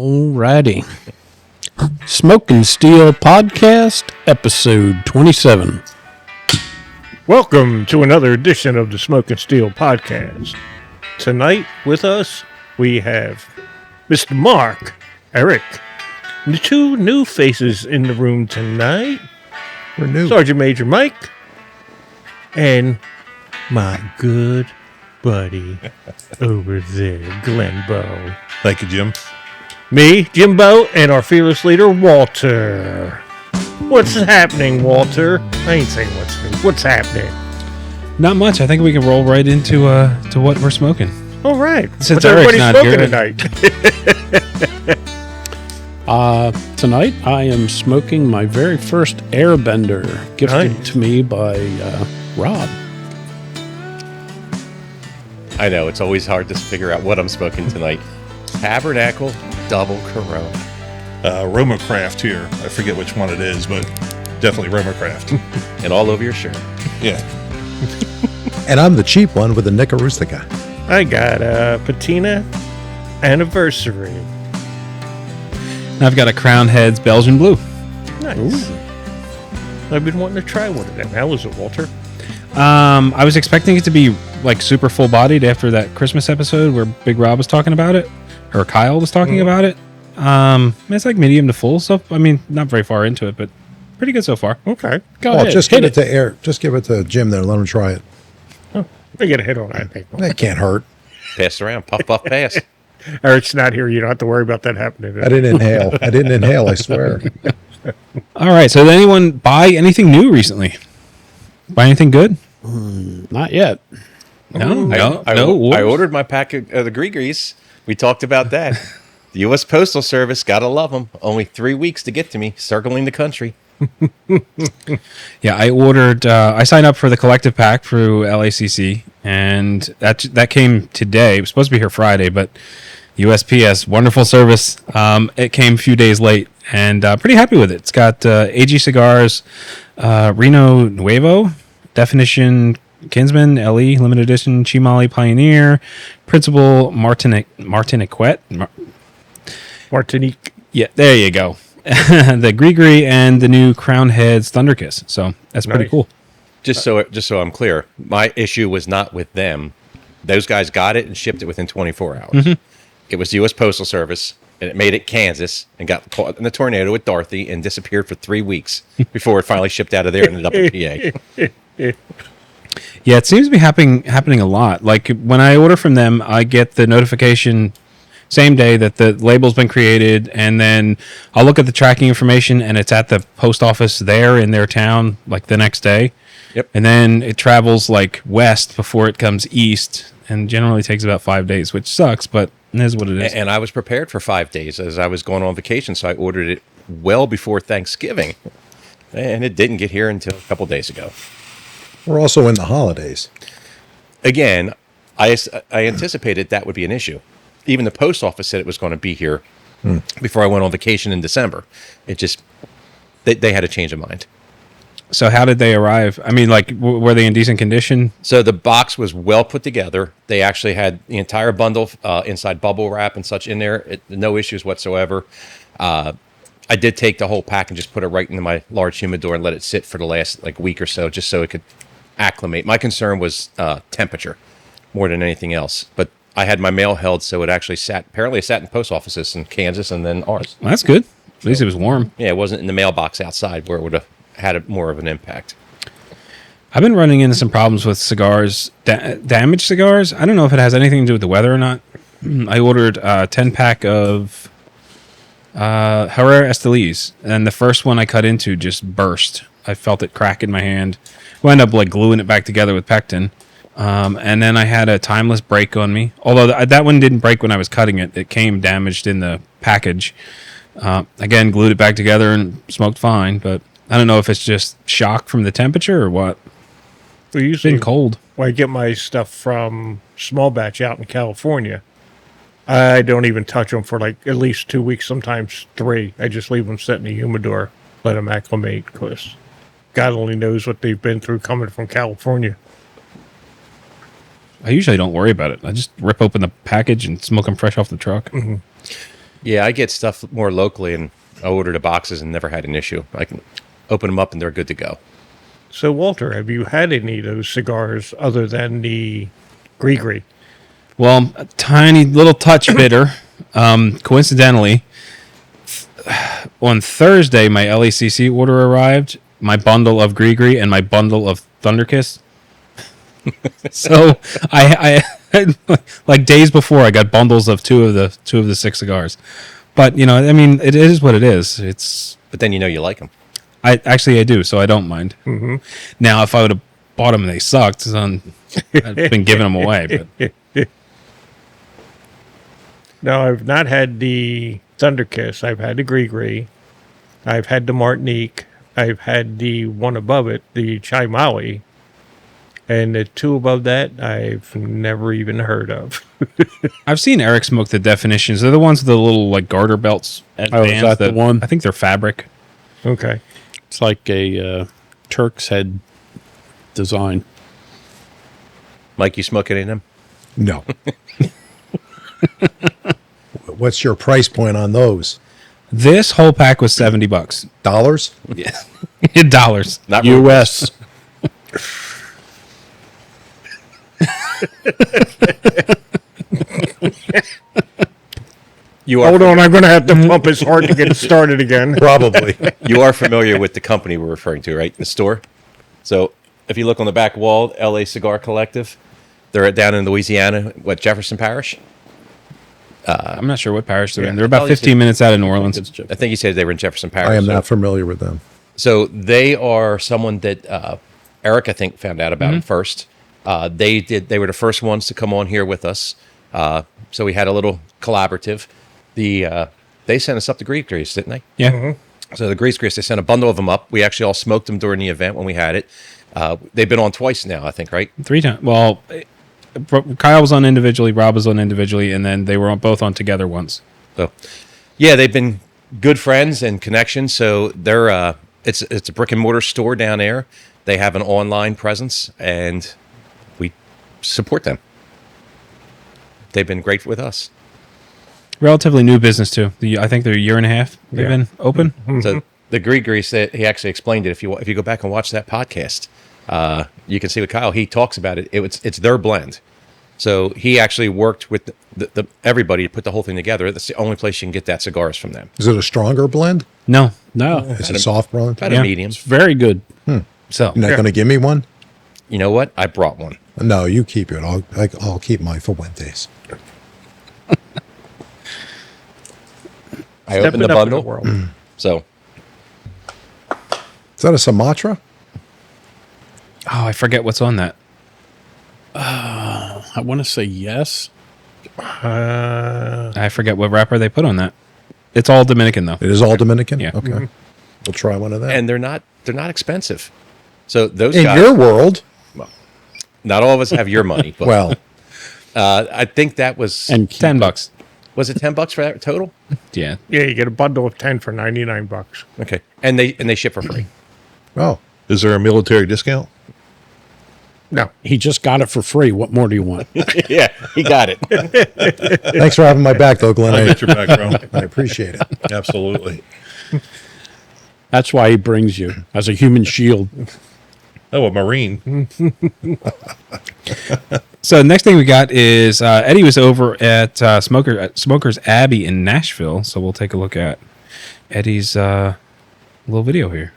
Alrighty. Smoking Steel Podcast, episode 27. Welcome to another edition of the Smoking Steel Podcast. Tonight with us, we have Mr. Mark, Eric, and the two new faces in the room tonight. We're new. Sergeant Major Mike, and my good buddy over there, Glenbow. Thank you, Jim. Me, Jimbo, and our fearless leader, Walter. What's happening, Walter? I ain't saying what's happening. Not much. I think we can roll right into to what we're smoking. All right. Since What's Eric's everybody not smoking here. tonight? Tonight I am smoking my very first Airbender, gifted Nice. to me by Rob. I know, it's always hard to figure out what I'm smoking tonight. Tabernacle Double Corona. RoMa Craft here. I forget which one it is, but definitely RoMa Craft. And all over your shirt. Yeah. And I'm the cheap one with the Nica Rustica. I got a Patina Anniversary. I've got a Crown Heads Belgian Blue. Nice. I've been wanting to try one of them. How was it, Walter? I was expecting it to be like super full-bodied after that Christmas episode where Big Rob was talking about it, or Kyle was talking about it. It's like medium to full, so I mean, not very far into it, but pretty good so far. Okay. Go Well, ahead, just hit give it to Eric. Just give it to Jim there. Let him try it. I get a hit on that thing. That can't hurt. Pass around, puff, puff, pass. Eric's not here. You don't have to worry about that happening. I didn't inhale. I swear. All right, so did anyone buy anything new recently? Buy anything good? Not yet. No. I ordered my pack of the Gris. We talked about that. The U.S. Postal Service, gotta love them. Only 3 weeks to get to me, circling the country. Yeah, I ordered. I signed up for the collective pack through LACC, and that came today. It was supposed to be here Friday, but USPS, wonderful service. It came a few days late, and pretty happy with it. It's got AG Cigars, Reno Nuevo, Definition Kinsman, LE, Limited Edition, Chimali Pioneer, Principal Martiniquette. Martinique. Yeah, there you go. The Gris and the new Crown Heads Thunderkiss. So that's pretty Nice. cool. Just so I'm clear, my issue was not with them. Those guys got it and shipped it within 24 hours. It was the U.S. Postal Service, and it made it Kansas and got caught in the tornado with Dorothy and disappeared for 3 weeks before it finally shipped out of there and ended up in PA. Yeah, it seems to be happening a lot. Like when I order from them, I get the notification same day that the label's been created, and then I'll look at the tracking information, and it's at the post office there in their town like the next day. Yep. And then it travels like west before it comes east, and generally takes about 5 days, which sucks, but it is what it is. And I was prepared for 5 days as I was going on vacation, so I ordered it well before Thanksgiving. And it didn't get here until a couple days ago. We're also in the holidays. Again, I anticipated that would be an issue. Even the post office said it was going to be here before I went on vacation in December. It just, they had a change of mind. So how did they arrive? I mean, like, were they in decent condition? So the box was well put together. They actually had the entire bundle inside bubble wrap and such in there. No issues whatsoever. I did take the whole pack and just put it right into my large humidor and let it sit for the last week or so, just so it could acclimate. My concern was temperature more than anything else. But I had my mail held, so it actually sat in post offices in Kansas and then ours. Well, that's good. At least it was warm. Yeah, it wasn't in the mailbox outside where it would have had more of an impact. I've been running into some problems with cigars, damaged cigars. I don't know if it has anything to do with the weather or not. I ordered a 10-pack of Herrera Esteliz, and the first one I cut into just burst. I felt it crack in my hand. Wound up gluing it back together with pectin. And then I had a timeless break on me. Although that one didn't break when I was cutting it. It came damaged in the package. Again, glued it back together and smoked fine, but I don't know if it's just shock from the temperature or what. Well, It's usually been cold. when I get my stuff from small batch out in California, I don't even touch them for at least 2 weeks, sometimes 3. I just leave them set in the humidor, let them acclimate, because God only knows what they've been through coming from California. I usually don't worry about it. I just rip open the package and smoke them fresh off the truck. Mm-hmm. Yeah, I get stuff more locally, and I order the boxes and never had an issue. I can open them up and they're good to go. So, Walter, have you had any of those cigars other than the Gris? Well, a tiny little touch bitter. Coincidentally, on Thursday, my LACC order arrived. My bundle of Gris and my bundle of Thunderkiss. So I like days before I got bundles of two of the 6 cigars. But I mean, it is what it is. But then you like them. I do, so I don't mind. Mm-hmm. Now, if I would have bought them and they sucked, then I'd been giving them away. But No, I've not had the Thunderkiss. I've had the Gris. I've had the Martinique. I've had the one above it, the Chai Maui. And the 2 above that, I've never even heard of. I've seen Eric smoke the definitions. They're the ones with the little like garter belts. At Oh, is that the one? I think they're fabric. Okay. It's like a Turk's head design. Mike, you smoke any of them? No. What's your price point on those? This whole pack was $70. Dollars? Yeah, dollars. Not U.S. You are Hold on, I'm going to have to pump his heart to get it started again. Probably. you are familiar with the company we're referring to, right? The store. So if you look on the back wall, LA Cigar Collective, they're down in Louisiana, Jefferson Parish. I'm not sure what parish they're in. Yeah. They're about Probably 15 minutes out of New Orleans. I think he said they were in Jefferson Parish. I am so- not familiar with them. So they are someone that Eric, I think, found out about them first. They were the first ones to come on here with us. So we had a little collaborative. They sent us up to Gris, didn't they? Yeah. Mm-hmm. So the Gris, they sent a bundle of them up. We actually all smoked them during the event when we had it. They've been on twice now, I think, right? 3 times. Well, Kyle was on individually, Rob was on individually, and then they were both on together once. So, yeah, they've been good friends and connections. So they're it's a brick and mortar store down there. They have an online presence, and we support them. They've been great with us. Relatively new business too. I think they're a year and a half. They've been open. So the Gris, he actually explained it. If you go back and watch that podcast, you can see with Kyle. He talks about it. It's their blend. So he actually worked with the everybody to put the whole thing together. That's the only place you can get that cigars from them. Is it a stronger blend? No. It's a soft blend? About Yeah. a medium. It's very good. So You're not going to give me one? you know what? I brought one. No, you keep it. I'll keep mine for Wednesdays. I opened the Stepping up in the bundle. world. So Is that a Sumatra? Oh, I forget what's on that. I want to say yes. I forget what wrapper they put on that. It's all Dominican though. It is all Dominican? Yeah. Okay. We'll try one of that. and they're not expensive. So those in guys, your world, not all of us have your money. But, well, I think that was And $10. was it $10 for that total? Yeah. Yeah, you get a bundle of 10 for $99. Okay, and they ship for free. oh, Is there a military discount? No. he just got it for free. What more do you want? Yeah, he got it. thanks for having my back, though, Glenn. I'll get your back, bro. I appreciate it. Absolutely. That's why he brings you as a human shield. Oh, a Marine. So next thing we got is Eddie was over at Smokers Abbey in Nashville. So we'll take a look at Eddie's little video here.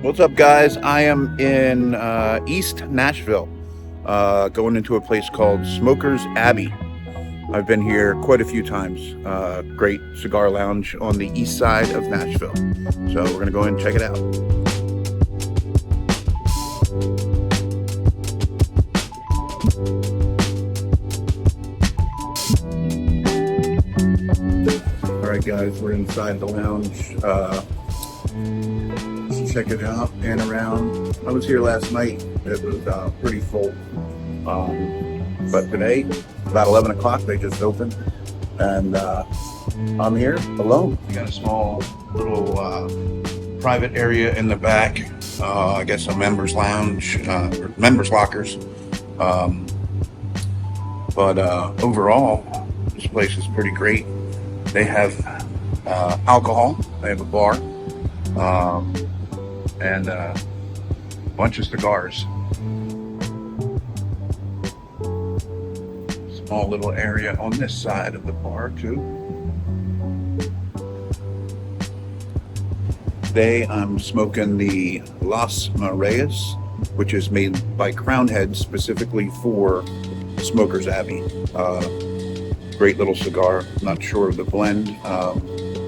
What's up, guys? I am in East Nashville, going into a place called Smokers Abbey. I've been here quite a few times. Great cigar lounge on the east side of Nashville. So we're going to go in and check it out. All right, guys, we're inside the lounge. Check it out and around. I was here last night. It was pretty full. But today, about 11 o'clock, they just opened. And I'm here alone. We got a small little private area in the back. I guess a members lounge, or members lockers. But overall, this place is pretty great. They have alcohol. They have a bar and a bunch of cigars. Small little area on this side of the bar too. Today I'm smoking the Las Mareas, which is made by Crown Heads specifically for Smokers Abbey. Great little cigar. Not sure of the blend.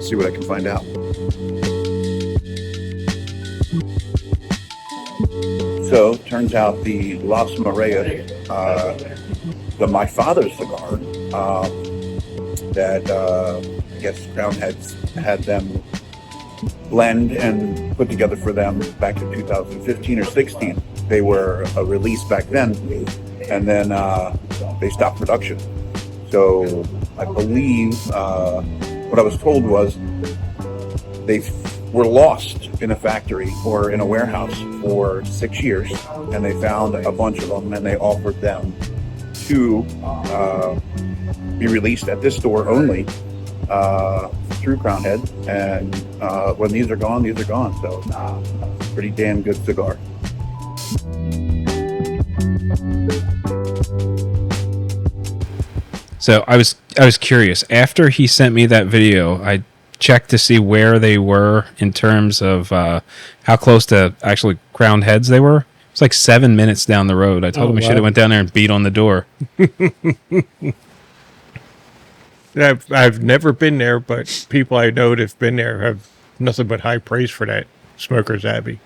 See what I can find out. So turns out the Las Mareas, my father's cigar, that I guess Crown Heads had them blend and put together for them back in 2015 or 16. They were released back then, and then they stopped production. So I believe what I was told was they were lost in a factory or in a warehouse for 6 years, and they found a bunch of them, and they offered them to be released at this store only through Crown Head. And when these are gone, these are gone. So pretty damn good cigar. So I was curious. After he sent me that video, I checked to see where they were in terms of how close to actually Crown Heads they were. It's like 7 minutes down the road. I told him we should have went down there and beat on the door. I've never been there, but people I know that have been there have nothing but high praise for that Smokers Abbey.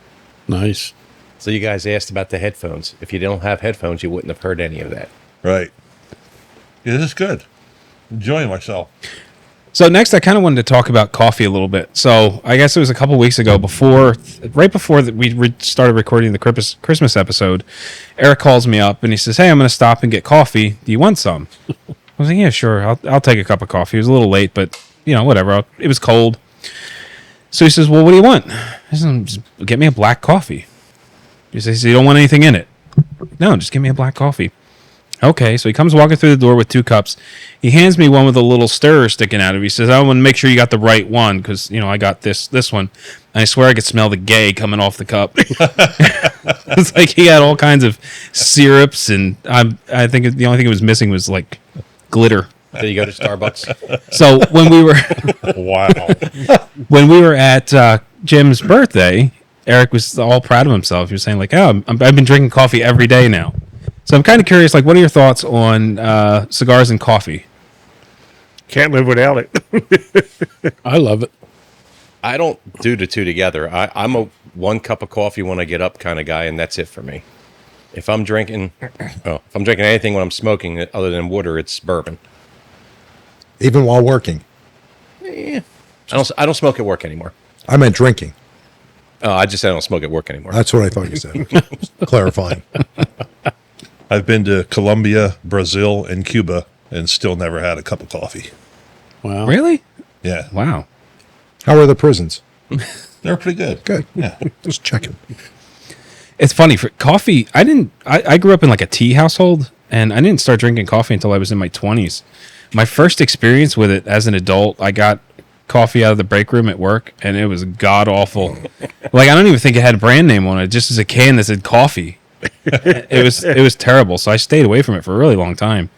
Nice. So you guys asked about the headphones. If you don't have headphones, you wouldn't have heard any of that. Right. Yeah, this is good. Enjoying myself. So next, I kind of wanted to talk about coffee a little bit. So I guess it was a couple weeks ago, right before that we started recording the Christmas episode. Eric calls me up and he says, "Hey, I'm going to stop and get coffee. Do you want some?" I was like, "Yeah, sure. I'll take a cup of coffee." It was a little late, but whatever. It was cold. So he says, "Well, what do you want?" I said, "Just get me a black coffee." He says, "You don't want anything in it?" "No, just give me a black coffee." Okay, so he comes walking through the door with 2 cups. He hands me one with a little stirrer sticking out of it. He says, "I want to make sure you got the right one because, I got this one." And I swear I could smell the gay coming off the cup. It's like he had all kinds of syrups, and I think the only thing it was missing was like glitter. Did you go to Starbucks? So when we were Wow. when we were at Jim's birthday, Eric was all proud of himself. He was saying like, "Oh, I've been drinking coffee every day now." So I'm kind of curious, like, what are your thoughts on cigars and coffee? Can't live without it. I love it. I don't do the two together. I'm a 1 cup of coffee when I get up kind of guy, and that's it for me. If I'm drinking anything when I'm smoking other than water, it's bourbon. Even while working. I don't smoke at work anymore. I meant drinking. Oh, I just said I don't smoke at work anymore. That's what I thought you said. Clarifying. I've been to Colombia, Brazil, and Cuba, and still never had a cup of coffee. Wow. Really? Yeah. Wow. How are the prisons? They're pretty good. Good. Yeah. Just checking. It's funny for coffee. I grew up in like a tea household, and I didn't start drinking coffee until I was in my 20s. My first experience with it as an adult, I got coffee out of the break room at work, and it was god awful. Like I don't even think it had a brand name on it, just as a can that said coffee. It was terrible. So I stayed away from it for a really long time.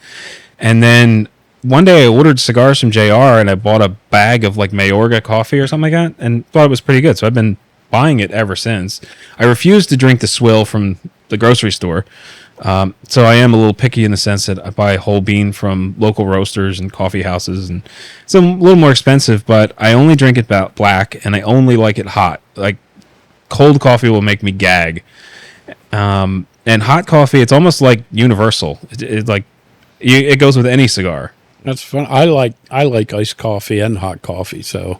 And then one day I ordered cigars from JR, and I bought a bag of like Mayorga coffee or something like that, and thought it was pretty good. So I've been buying it ever since. I refuse to drink the swill from the grocery store. So I am a little picky in the sense that I buy whole bean from local roasters and coffee houses, and it's a little more expensive, but I only drink it black, and I only like it hot. Like cold coffee will make me gag. And hot coffee, it's almost like universal. It goes with any cigar. That's fun. I like iced coffee and hot coffee. So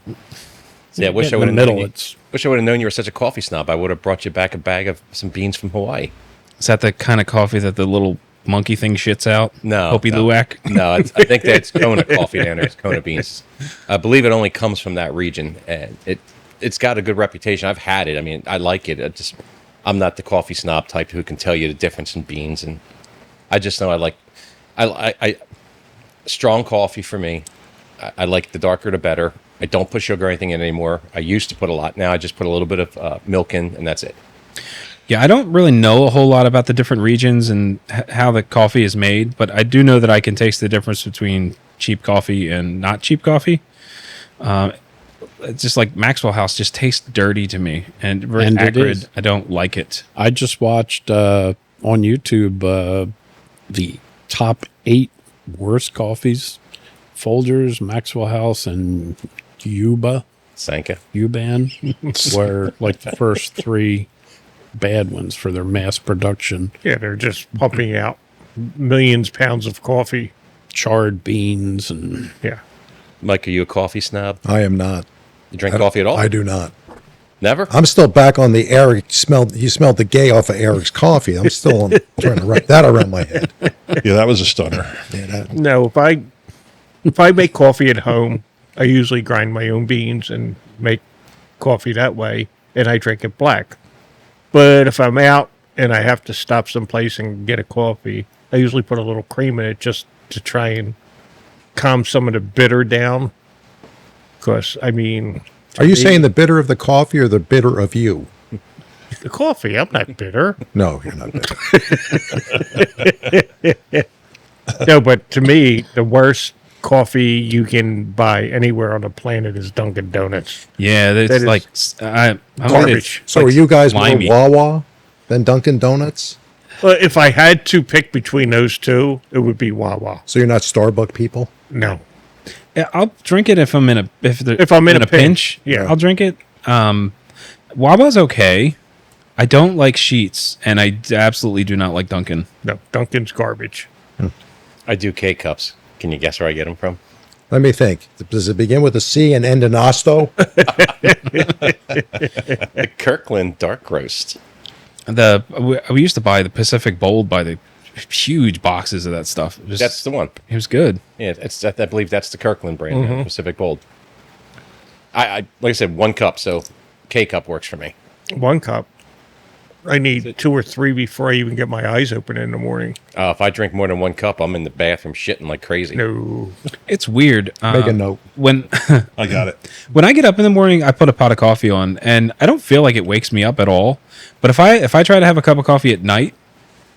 Yeah, I wish I in would the have middle. known. It's Wish I would have known you were such a coffee snob. I would have brought you back a bag of some beans from Hawaii. Is that the kind of coffee that the little monkey thing shits out? No, Hopi no. Luwak? No, I think that's Kona coffee down there. It's Kona beans. I believe it only comes from that region, and it's got a good reputation. I've had it. I mean, I like it. I'm not the coffee snob type who can tell you the difference in beans, and I just know I strong coffee for me. I like the darker the better. I don't put sugar or anything in anymore. I used to put a lot. Now I just put a little bit of milk in, and that's it. Yeah, I don't really know a whole lot about the different regions and how the coffee is made, but I do know that I can taste the difference between cheap coffee and not cheap coffee. It's just like Maxwell House just tastes dirty to me and very And it acrid. is. I don't like it. I just watched on YouTube the top 8 worst coffees: Folgers, Maxwell House, and Sanka. Uban were like the first 3 bad ones for their mass production. Yeah, they're just pumping out millions pounds of coffee. Charred beans and Yeah. Mike, are you a coffee snob? I am not. You drink coffee at all? I do not. Never? I'm still back on the Eric smelled. You smelled the gay off of Eric's coffee. I'm still trying to wrap that around my head. Yeah, that was a stunner. Yeah, that- No, if I make coffee at home, I usually grind my own beans and make coffee that way, and I drink it black. But if I'm out and I have to stop someplace and get a coffee, I usually put a little cream in it just to try and calm some of the bitter down. Because, I mean... Are you saying the bitter of the coffee or the bitter of you? The coffee, I'm not bitter. No, you're not bitter. No, but to me, the worst coffee you can buy anywhere on the planet is Dunkin' Donuts. Yeah, That it's is like I'm garbage. So are you guys slimy. more Wawa than Dunkin' Donuts? Well, if I had to pick between those two, it would be Wawa. So you're not Starbucks people? No. Yeah, I'll drink it if I'm in a If I'm in a pinch, yeah. I'll drink it. Wawa's okay. I don't like Sheets, and I absolutely do not like Dunkin'. No, Dunkin's garbage. I do K-Cups. Can you guess where I get them from? Let me think. Does it begin with a C and end in Osto? The Kirkland Dark Roast. We used to buy the Pacific Bold by the huge boxes of that stuff. That's the one. It was good. Yeah, I believe that's the Kirkland brand, Pacific Bold. I like I said, 1 cup, so K-Cup works for me. 1 cup. I need 2 or 3 before I even get my eyes open in the morning. If I drink more than 1 cup, I'm in the bathroom shitting like crazy. No. It's weird. Make a note. When I got it. when I get up in the morning, I put a pot of coffee on, and I don't feel like it wakes me up at all. But if I try to have a cup of coffee at night,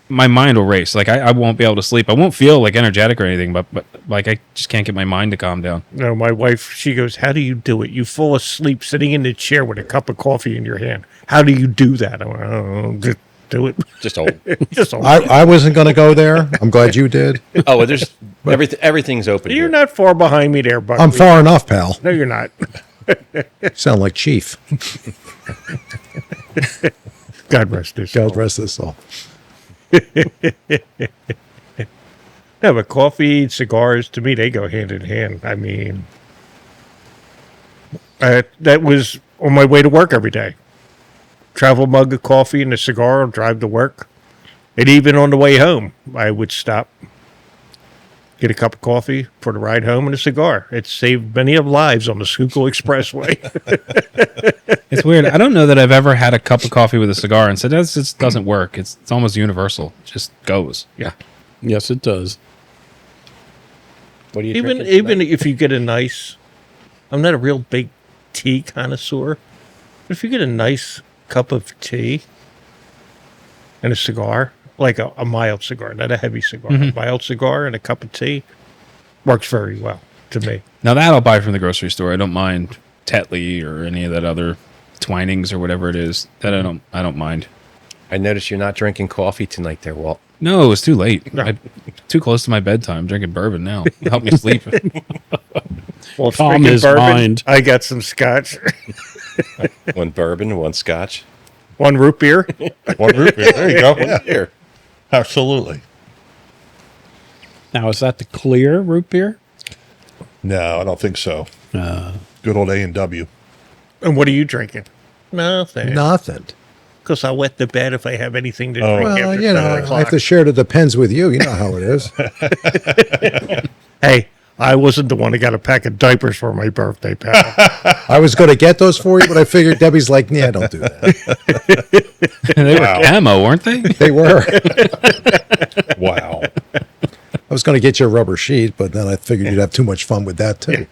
my mind will race. Like I won't be able to sleep. I won't feel like energetic or anything, but like I just can't get my mind to calm down. No, my wife, she goes, "How do you do it? You fall asleep sitting in the chair with a cup of coffee in your hand. How do you do that?" I went, "Oh, just do it." Just old. Just a- I wasn't going to go there. I'm glad you did. Oh, well, there's everything's open. You're here. not far behind me there, Buckley. I'm far enough, pal. No, you're not. Sound like Chief. God rest his soul. God rest his soul. No, but coffee, cigars, to me, they go hand in hand. I mean, that was on my way to work every day. Travel mug of coffee and a cigar and drive to work. And even on the way home, I would stop, get a cup of coffee for the ride home and a cigar. It saved many of lives on the Schuylkill Expressway. It's weird. I don't know that I've ever had a cup of coffee with a cigar and said that just doesn't work. It's almost universal. It just goes. Yeah. yes, it does. What are you Even drinking even tonight? if you get a nice, I'm not a real big tea connoisseur, but if you get a nice cup of tea and a cigar, like a mild cigar, not a heavy cigar, a mild cigar and a cup of tea, works very well to me. Now that I'll buy from the grocery store. I don't mind Tetley or any of that other Twinings or whatever it is. That I don't mind. I noticed you're not drinking coffee tonight there, Walt. No, it was too late. No. Too close to my bedtime. I'm drinking bourbon now. Help me sleep. Well, Calm speaking of his bourbon, mind. I got some scotch, 1 bourbon, 1 scotch. 1 root beer. 1 root beer. There you go. Yeah, Here. absolutely. Now, is that the clear root beer? No, I don't think so. Good old A&W. And what are you drinking? Nothing. Nothing. Because I'll wet the bed if I have anything to Oh. drink Well, after you 7 know, I o'clock. have to share the depends with you. You know how it is. Hey, I wasn't the one that got a pack of diapers for my birthday, pal. I was going to get those for you, but I figured Debbie's like, yeah, don't do that. They were camo, weren't they? They were. Wow. I was going to get you a rubber sheet, but then I figured you'd have too much fun with that, too.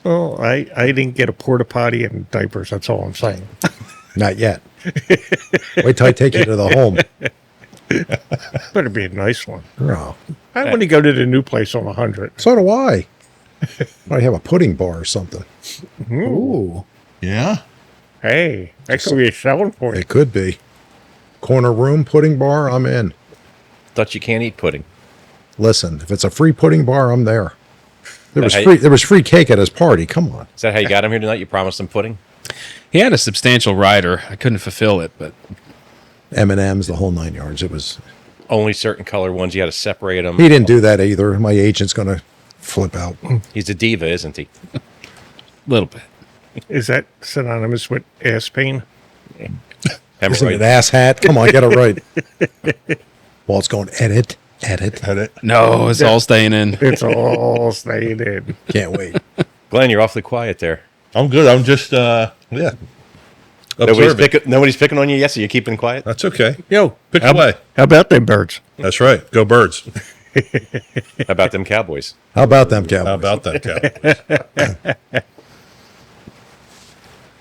Well, I didn't get a porta potty and diapers. That's all I'm saying. Not yet. Wait till I take you to the home. Better be a nice one. Oh, I want to go to the new place on 100. so do I. I have a pudding bar or something. Ooh. Yeah. Hey, that could be a selling point. It could be. Corner room pudding bar, I'm in. Thought you can't eat pudding. Listen, if it's a free pudding bar, I'm there. There was Hey. free cake at his party. Come on. Is that how you got him here tonight? You promised him pudding? He had a substantial rider. I couldn't fulfill it, but M&M's, the whole 9 yards. It was. Only certain color ones. You had to separate them. He didn't do that either. My agent's going to flip out. He's a diva, isn't he? a little bit. Is that synonymous with ass pain? Isn't Hemorrhoid. it ass hat? Come on, get it right. Walt's going, edit. Had it. No, it's all staying in. It's all staying in. Can't wait. Glenn, you're awfully quiet there. I'm good. I'm just, Nobody's, observing. nobody's picking on you yet, so you're keeping quiet? That's okay. Yo, Pick how, away. how about them birds? That's right. Go Birds. How about them Cowboys? How about them, Cowboys? How about that, Cal?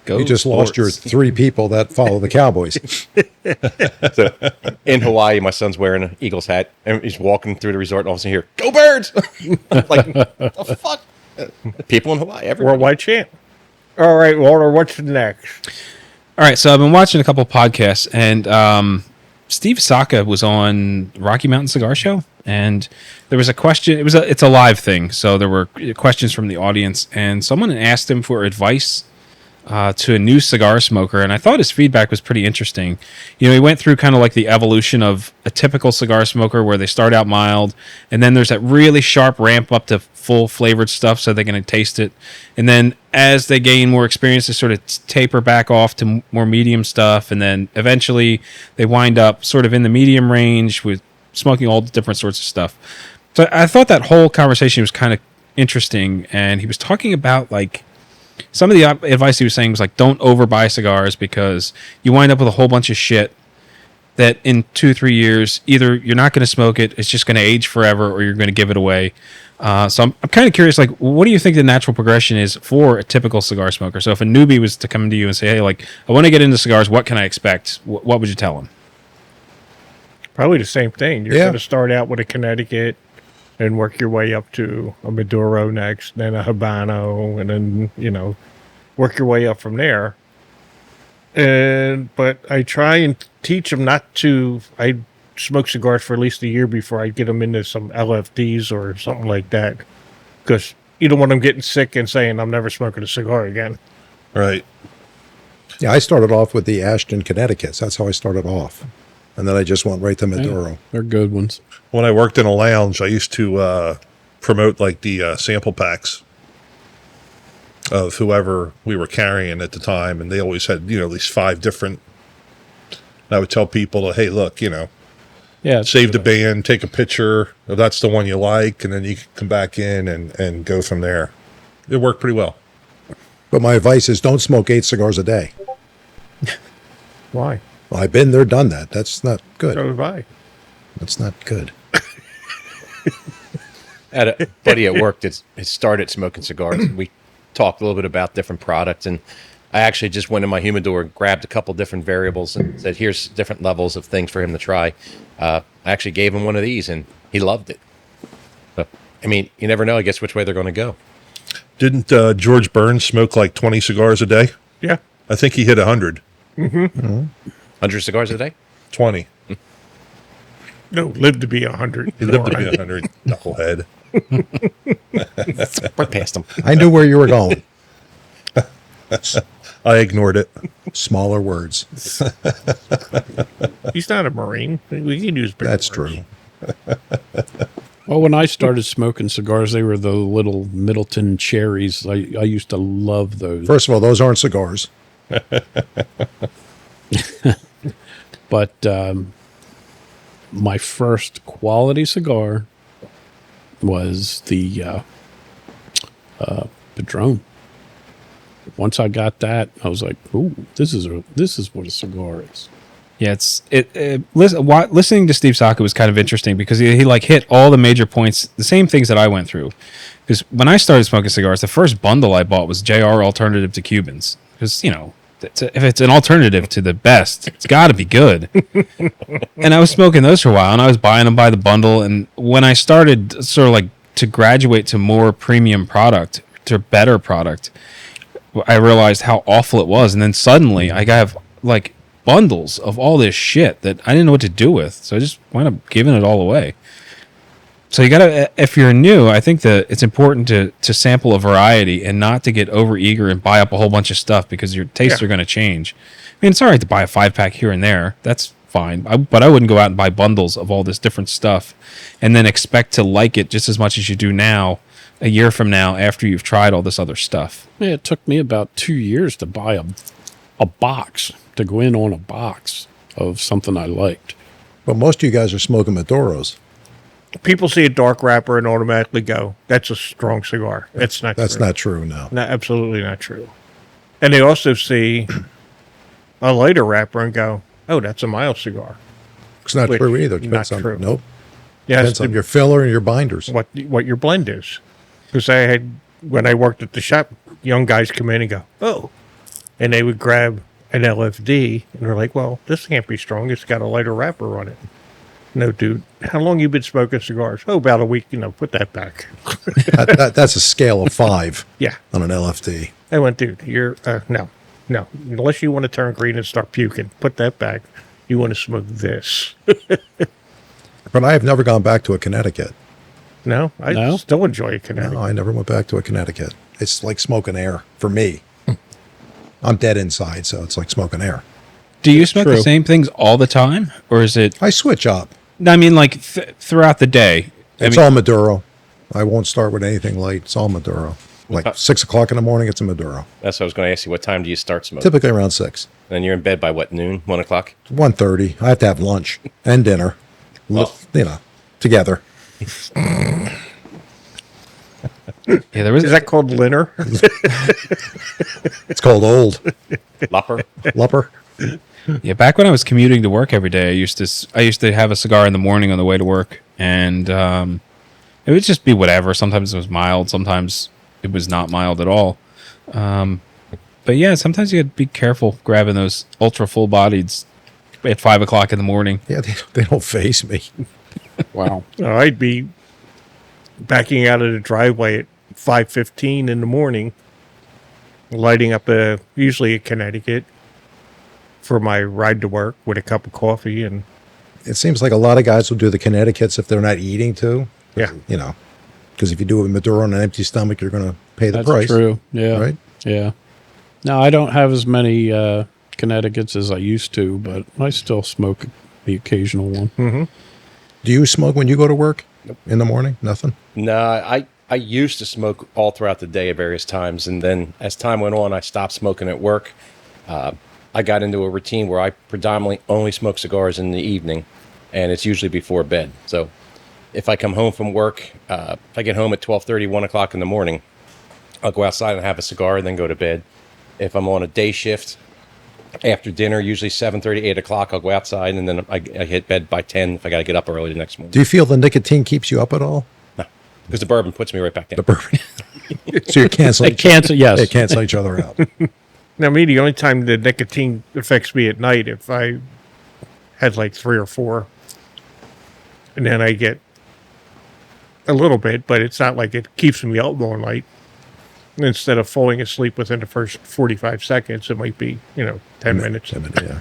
Go You just lost your Sports. 3 people that follow the Cowboys. So, in Hawaii, my son's wearing an Eagles hat, and he's walking through the resort, and all of a sudden, here, go Birds! Like, the fuck? People in Hawaii, everywhere. Worldwide champ. All right, Walter, what's next? All right, so I've been watching a couple podcasts, and Steve Saka was on Rocky Mountain Cigar Show, and there was a question. It's a live thing, so there were questions from the audience, and someone asked him for advice to a new cigar smoker, and I thought his feedback was pretty interesting. You know, he went through kind of like the evolution of a typical cigar smoker where they start out mild, and then there's that really sharp ramp up to full flavored stuff so they're going to taste it. And then as they gain more experience, they sort of taper back off to more medium stuff, and then eventually they wind up sort of in the medium range with smoking all the different sorts of stuff. So I thought that whole conversation was kind of interesting, and he was talking about like some of the advice he was saying was like, don't overbuy cigars because you wind up with a whole bunch of shit that in 2-3 years, either you're not going to smoke it, it's just going to age forever, or you're going to give it away. So I'm kind of curious, like, what do you think the natural progression is for a typical cigar smoker? So if a newbie was to come to you and say, hey, like, I want to get into cigars, what can I expect? What would you tell them? Probably the same thing. You're Yeah. going to start out with a Connecticut and work your way up to a Maduro next, then a Habano, and then, you know, work your way up from there. But I try and teach them not to. I smoke cigars for at least a year before I get them into some LFDs or something like that, because you don't want them getting sick and saying, I'm never smoking a cigar again. Right. Yeah, I started off with the Ashton Connecticut's. That's how I started off. And then I just went right to Maduro. They're good ones. When I worked in a lounge, I used to promote like the sample packs of whoever we were carrying at the time, and they always had, you know, at least 5 different. And I would tell people, hey, look, you know, Yeah. save the band, take a picture if that's the one you like, and then you can come back in and go from there. It worked pretty well. But my advice is don't smoke 8 cigars a day. Why? Well, I've been there, done that. That's not good. So have I. That's not good. I had a buddy at work that had started smoking cigars. We talked a little bit about different products, and I actually just went in my humidor and grabbed a couple different variables and said, here's different levels of things for him to try. I actually gave him one of these, and he loved it. But, I mean, you never know, I guess, which way they're going to go. Didn't George Burns smoke like 20 cigars a day? Yeah. I think he hit 100. 100 cigars a day? 20. No, live to be 100. He lived to be 100. Knucklehead. Right past him. I knew where you were going. I ignored it. Smaller words. He's not a Marine. We can use big That's words. true. Well, when I started smoking cigars, they were the little Middleton cherries. I used to love those. First of all, those aren't cigars. But my first quality cigar was the Padron. Once I got that, I was like, "Ooh, this is what a cigar is." Yeah, listening to Steve Saka was kind of interesting because he like hit all the major points, the same things that I went through. Because when I started smoking cigars, the first bundle I bought was JR Alternative to Cubans. Because, you know, if it's an alternative to the best, it's got to be good. And I was smoking those for a while, and I was buying them by the bundle. And when I started sort of like to graduate to more premium product, to better product, I realized how awful it was. And then suddenly I have like bundles of all this shit that I didn't know what to do with. So I just wound up giving it all away. So you gotta, if you're new, I think that it's important to sample a variety and not to get over eager and buy up a whole bunch of stuff because your tastes are going to change. I mean, it's all right to buy a 5-pack here and there. That's fine. But I wouldn't go out and buy bundles of all this different stuff and then expect to like it just as much as you do now, a year from now, after you've tried all this other stuff. Yeah, it took me about 2 years to buy a box, to go in on a box of something I liked. But most of you guys are smoking Maduros. People see a dark wrapper and automatically go, that's a strong cigar. That's not That's true. not true, no. No, absolutely not true. And they also see a lighter wrapper and go, oh, that's a mild cigar. It's not Which, true either. Depends not on, true. Nope. Yes, Depends on your filler and your binders. what your blend is. Because I had, when I worked at the shop, young guys come in and go, oh. And they would grab an LFD and they're like, well, this can't be strong. It's got a lighter wrapper on it. No, dude. How long you been smoking cigars? Oh, about a week. You know, put that back. That's a scale of 5 Yeah. on an LFD. I went, dude, you're, no. Unless you want to turn green and start puking, put that back. You want to smoke this. But I have never gone back to a Connecticut. No, I No? still enjoy a Connecticut. No, I never went back to a Connecticut. It's like smoking air for me. I'm dead inside, so it's like smoking air. Do you smoke the True. same things all the time? Or is it, I switch up. I mean, like throughout the day? It's all Maduro. I won't start with anything light. It's all Maduro. Like 6 o'clock in the morning, it's a Maduro. That's what I was going to ask you. What time do you start smoking? Typically around 6. And you're in bed by what, noon, 1 o'clock? 1:30. I have to have lunch and dinner. You know, together. Yeah, there was. Is that called Linner? It's called old. Lupper? Lupper. Yeah, back when I was commuting to work every day, I used to have a cigar in the morning on the way to work, and it would just be whatever. Sometimes it was mild, sometimes it was not mild at all. But yeah, sometimes you got to be careful grabbing those ultra full-bodieds at 5 o'clock in the morning. Yeah, they don't faze me. Wow. I'd be backing out of the driveway at 5:15 in the morning, lighting up usually a Connecticut for my ride to work with a cup of coffee. And It seems like a lot of guys will do the Connecticut's if they're not eating too. yeah, You know, because if you do a Maduro on an empty stomach, you're going to pay the That's price. true. Yeah. Right? Yeah. Now, I don't have as many Connecticut's as I used to, but I still smoke the occasional one. Do you smoke when you go to work in the morning? Nothing? No, I used to smoke all throughout the day at various times. And then as time went on, I stopped smoking at work. I got into a routine where I predominantly only smoke cigars in the evening, and it's usually before bed. So if I come home from work, if I get home at 12:30, 1 o'clock in the morning, I'll go outside and have a cigar and then go to bed. If I'm on a day shift, after dinner, usually 7:30, 8 o'clock, I'll go outside, and then I hit bed by 10 if I got to get up early the next morning. Do you feel the nicotine keeps you up at all? Because the bourbon puts me right back down. The bourbon. So you're canceling. They cancel, yes. They cancel each other out. now me, the only time the nicotine affects me at night, if I had like 3 or 4, and then I get a little bit, but it's not like it keeps me up all night. Instead of falling asleep within the first 45 seconds, it might be, 10 minutes. Yeah.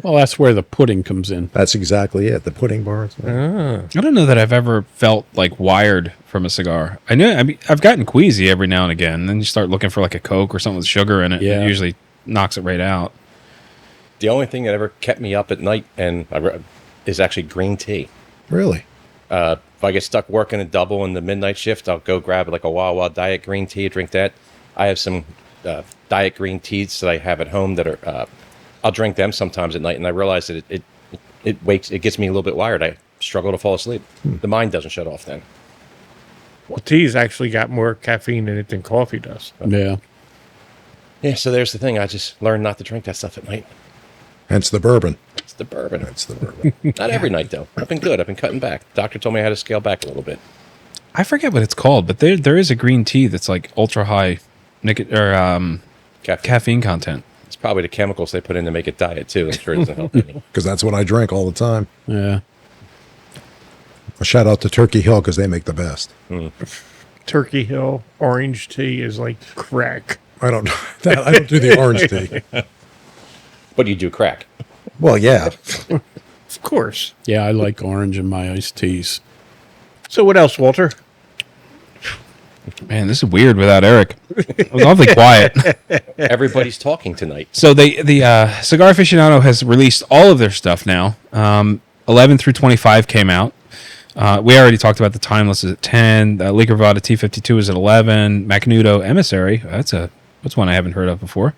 Well, that's where the pudding comes in. That's exactly it. The pudding bars. I don't know that I've ever felt like wired from a cigar. I mean, I've gotten queasy every now and again. And then you start looking for like a Coke or something with sugar in it. Yeah. And it usually knocks it right out. The only thing that ever kept me up at night is actually green tea. Really? If I get stuck working a double in the midnight shift, I'll go grab like a Wawa diet green tea, drink that. I have some diet green teas that I have at home that are, I'll drink them sometimes at night, and I realize that it gets me a little bit wired. I struggle to fall asleep. The mind doesn't shut off then. Well, tea's actually got more caffeine in it than coffee does. Yeah. Yeah, so there's the thing. I just learned not to drink that stuff at night. Hence the bourbon. It's the bourbon. That's the bourbon. Not every night, though. I've been good. I've been cutting back. Doctor told me I had to scale back a little bit. I forget what it's called, but there is a green tea that's like ultra high caffeine content. It's probably the chemicals they put in to make it diet, too. I'm sure it doesn't help any. Because that's what I drink all the time. Yeah. A shout out to Turkey Hill because they make the best. Turkey Hill orange tea is like crack. I don't do the orange tea. But you do crack. Well, yeah. Of course. Yeah, I like orange in my iced teas. So what else, Walter? Man, this is weird without Eric. It was awfully quiet. Everybody's talking tonight. So the Cigar Aficionado has released all of their stuff now. 11 through 25 came out. We already talked about the Timeless is at 10. Licor Vada T52 is at 11. Macanudo Emissary, that's one I haven't heard of before.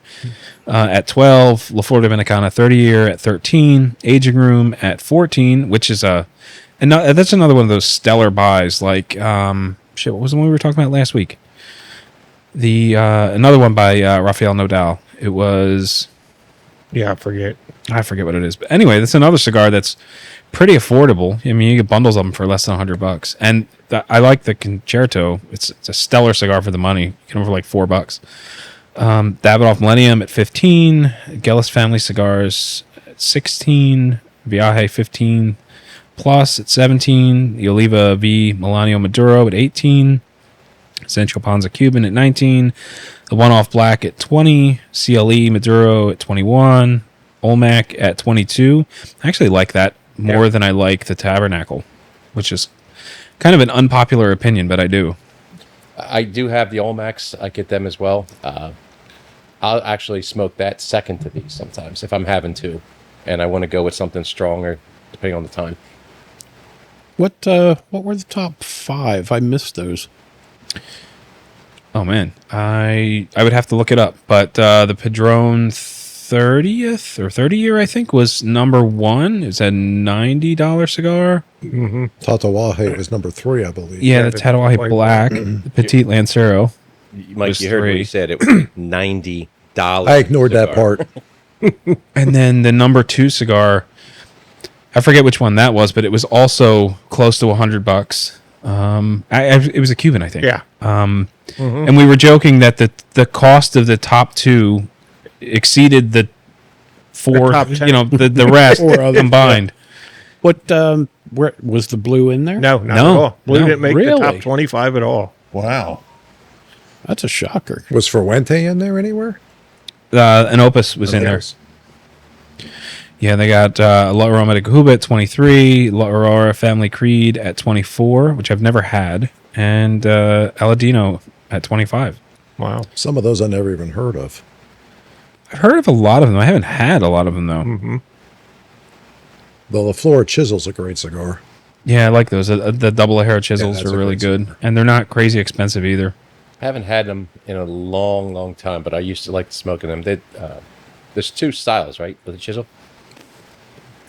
At 12. La Flor Dominicana 30-year at 13. Aging Room at 14, which is that's another one of those stellar buys. Like what was the one we were talking about last week? The another one by Rafael Nodal. It was Yeah, I forget what it is. But anyway, that's another cigar that's pretty affordable. I mean, you get bundles of them for less than $100. And I like the Concerto. It's a stellar cigar for the money. You get them for like $4. Davidoff Millennium at 15. Gellis Family Cigars at 16. Viaje 15 plus at 17. The Oliva V Melanio Maduro at 18. Sancho Panza Cuban at 19. The One-Off Black at 20. CLE Maduro at 21. Olmec at 22. I actually like that more than I like the Tabernacle, which is kind of an unpopular opinion, but I do. I do have the Olmecs. I get them as well. I'll actually smoke that second to these sometimes if I'm having to, and I want to go with something stronger depending on the time. What were the top 5? I missed those. Oh man, I would have to look it up, but the Padron 30th or 30-year I think was number 1. It's a $90 cigar. Tatawahe was number 3, I believe. Yeah, the Tatawahe Black, the Petite Lancero. Mike, you heard what 3. he said. It was like $90. I ignored that part. And then the number 2 cigar, I forget which one that was, but it was also close to $100. It was a Cuban, I think. Yeah. And we were joking that the cost of the top 2 exceeded the 4, top 10. the rest combined. What where was the blue in there? No, not at all. Blue didn't make the really? top 25 at all. Wow. That's a shocker. Was Fuente in there anywhere? An Opus was in there. Yeah, they got La Aroma de Cuba at 23, La Aurora Family Creed at 24, which I've never had, and Aladino at 25. Wow. Some of those I never even heard of. I've heard of a lot of them. I haven't had a lot of them, though. The La Flor Chisel's a great cigar. Yeah, I like those. The double Ajero chisels that's are a really great good, and they're not crazy expensive either. I haven't had them in a long, long time, but I used to like smoking them. There's 2 styles, right, with the chisel?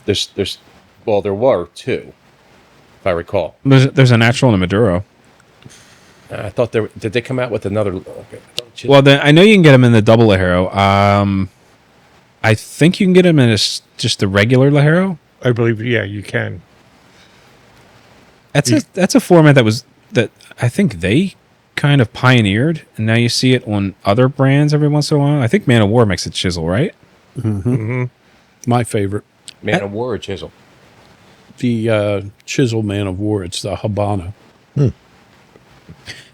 There were 2, if I recall. There's a natural and a Maduro. I thought did they come out with another? Okay, Well, I know you can get them in the double Ajero. I think you can get them in just the regular Ajero. I believe, yeah, you can. That's a format that I think they kind of pioneered, and now you see it on other brands every once in a while. I think Man of War makes it chisel, right? My favorite. Man of War or chisel? The chisel Man of War. It's the Habana.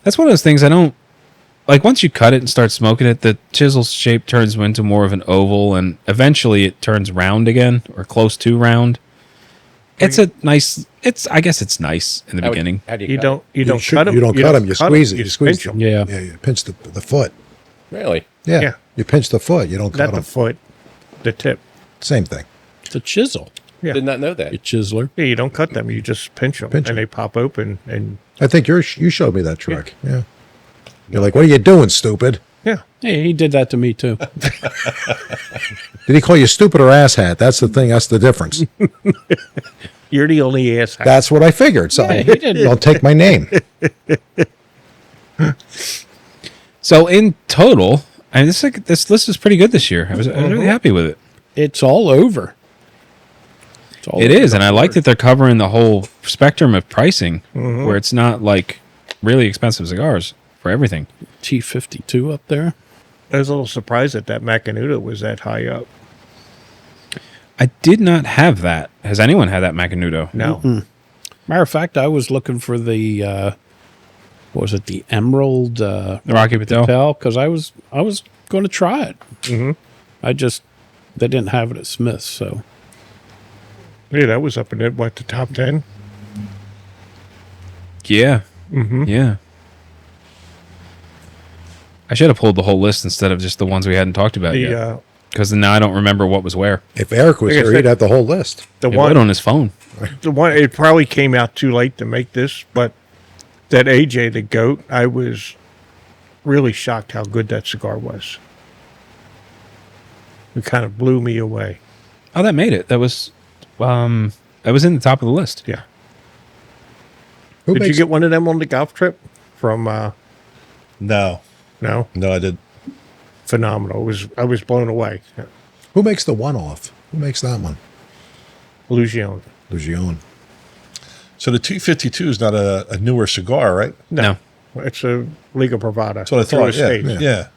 That's one of those things I don't like. Once you cut it and start smoking it, the chisel's shape turns into more of an oval, and eventually it turns round again or close to round. It's a nice. I guess it's nice in the beginning. How do You cut don't it? you don't cut them. You don't cut them. You squeeze it. You squeeze pinch them. Yeah. Yeah, you pinch the foot. Really? Yeah. Yeah. You pinch the foot. You don't cut Not the them. foot, the tip. Same thing. It's a chisel. Yeah. Did not know that. A chiseler. Yeah, you don't cut them. You just pinch them, Pinch and 'em. they pop open. And I think you showed me that trick. Yeah. You're like, what are you doing, stupid? yeah, Hey, he did that to me too. Did he call you stupid or asshat? That's the thing. That's the difference. you're the only ass. That's what I figured. So Yeah, he did. don't take my name. So in total, I mean, this list is pretty good this year. I was really happy with it. it's all over. It's all It over is, the and I like board. that they're covering the whole spectrum of pricing, where it's not like really expensive cigars for everything. T52 up there. I was a little surprised that Macanudo was that high up. I did not have that. Has anyone had that Macanudo? No. Matter of fact, I was looking for the what was it, the Emerald The Rocky Patel? because I was going to try it. Mm-hmm. They didn't have it at Smith's, so Yeah, that was up in the top 10? Yeah. Yeah. I should have pulled the whole list instead of just the ones we hadn't talked about yet. Because now I don't remember what was where. If Eric was Like I here, said- he'd have the whole list. The It would on his phone. it probably came out too late to make this, but that AJ the Goat, I was really shocked how good that cigar was. It kind of blew me away. Oh, that made it. That was in the top of the list. Yeah. Who Did you makes, get one of them on the golf trip from? No, No, I did. phenomenal. I was blown away. who makes the one-off? Who makes that one? Illusion. Lugion. So the 252 is not a newer cigar, right? No. It's a Liga Privada. That's what I Through thought. the Yeah, States. yeah,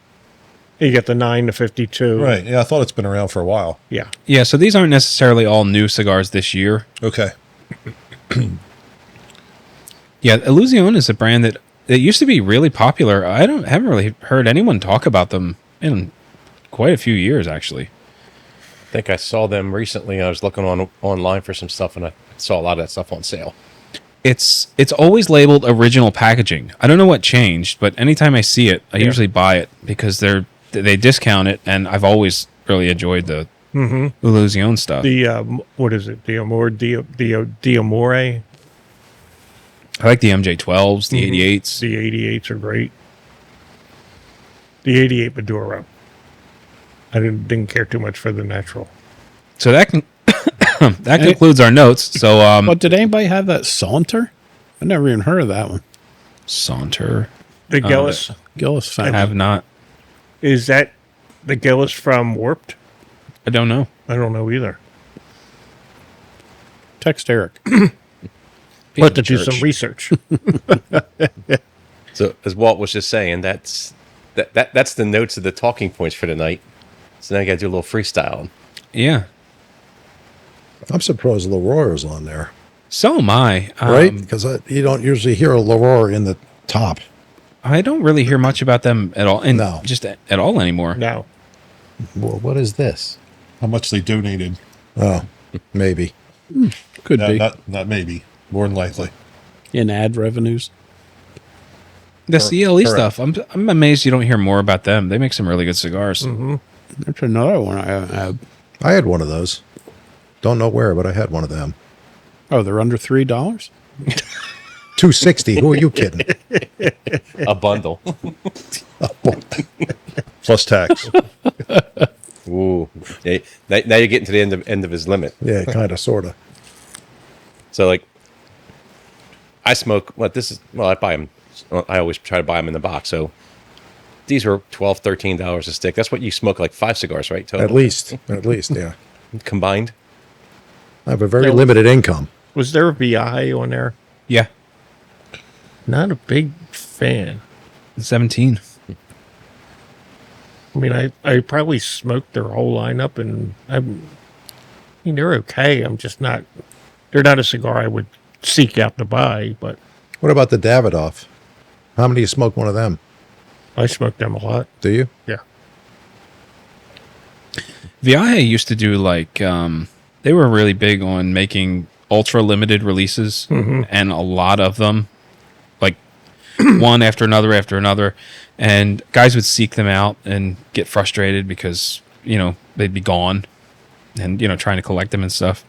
You get the 9 to 52. right. Yeah, I thought it's been around for a while. Yeah. Yeah, so these aren't necessarily all new cigars this year. Okay. Yeah, Illusion is a brand that it used to be really popular. I haven't really heard anyone talk about them in quite a few years, actually. I think I saw them recently. I was looking online for some stuff, and I saw a lot of that stuff on sale. It's always labeled original packaging. I don't know what changed, but anytime I see it, I usually buy it because they discount it, and I've always really enjoyed the Illusion stuff. The, what is it? The Amore, Amore. I like the MJ12s, the 88s. The 88s are great. The 88 Maduro. I didn't care too much for the natural. So that concludes our notes. So But did anybody have that Saunter? I never even heard of that one. Saunter, The Gillis. Gillis I found have not. Is that the Gillis from Warped? I don't know. I don't know either. Text Eric. But to do some research. So, as Walt was just saying, that's the notes of the talking points for tonight. So now I got to do a little freestyle. Yeah. I'm surprised Leroy's on there, So am I. right? Because you don't usually hear a Leroy in the top. I don't really hear much about them at all. And No. just at all anymore. No. Well, what is this? How much they donated? Oh, maybe. Could No, be. not maybe. More than likely. In ad revenues. The CLE correct. stuff. I'm amazed you don't hear more about them. They make some really good cigars. That's another one I have. I had one of those. Don't know where, but I had one of them. Oh, they're under $3? $2.60. Who are you kidding? A bundle. Plus tax. Ooh. Yeah, now you're getting to the end of his limit. Yeah, kind of, sort of. So, like, I smoke. I buy them. I always try to buy them in the box. So these were $12, $13 a stick. That's what you smoke, like 5 cigars, right? Total? At least, yeah. Combined. I have a very limited income. Was there a VI on there? Yeah. Not a big fan. 17. I mean, I probably smoked their whole lineup, and I mean, they're okay. I'm just not. They're not a cigar I would seek out to buy, but What about the Davidoff? How many do you smoke one of them? I smoke them a lot. Do you? Yeah. VIA used to do like, they were really big on making ultra limited releases and a lot of them, like one after another. And guys would seek them out and get frustrated because, they'd be gone and, trying to collect them and stuff.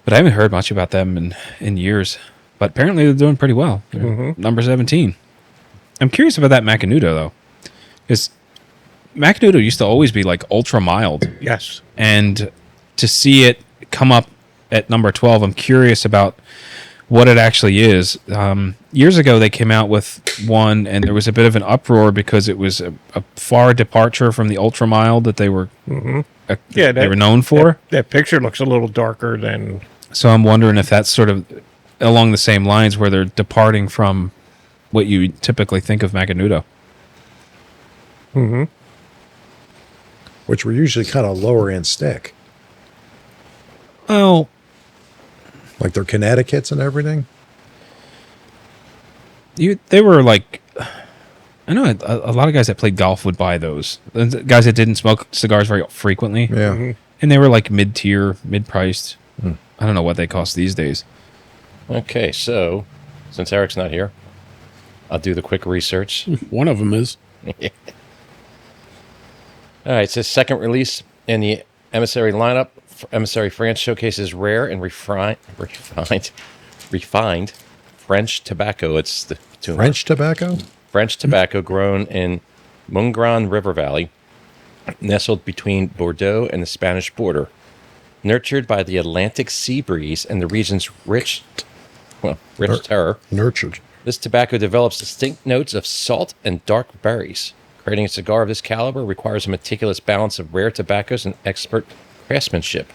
But I haven't heard much about them in years. But apparently they're doing pretty well. They're number 17. I'm curious about that Macanudo, though. Because Macanudo used to always be like ultra mild. Yes. And to see it come up at number 12, I'm curious about what it actually is. Years ago, they came out with one, and there was a bit of an uproar because it was a far departure from the ultra mild that they were they were known for. That picture looks a little darker than. So I'm wondering if that's sort of along the same lines where they're departing from what you typically think of Macanudo. Mm-hmm. Which were usually kind of lower end stick, Well, like their Connecticut's and everything. they were like, I know a lot of guys that played golf would buy those. The guys that didn't smoke cigars very frequently. Yeah. Mm-hmm. And they were like mid-tier, mid-priced. I don't know what they cost these days. Okay, so since Eric's not here, I'll do the quick research. One of them is. All right, it says second release in the Emissary lineup. Emissary France showcases rare and refined French tobacco. It's the French tobacco? French tobacco grown in Mungran River Valley, nestled between Bordeaux and the Spanish border. Nurtured by the Atlantic sea breeze and the region's rich terror, Nurtured. this tobacco develops distinct notes of salt and dark berries. Creating a cigar of this caliber requires a meticulous balance of rare tobaccos and expert craftsmanship.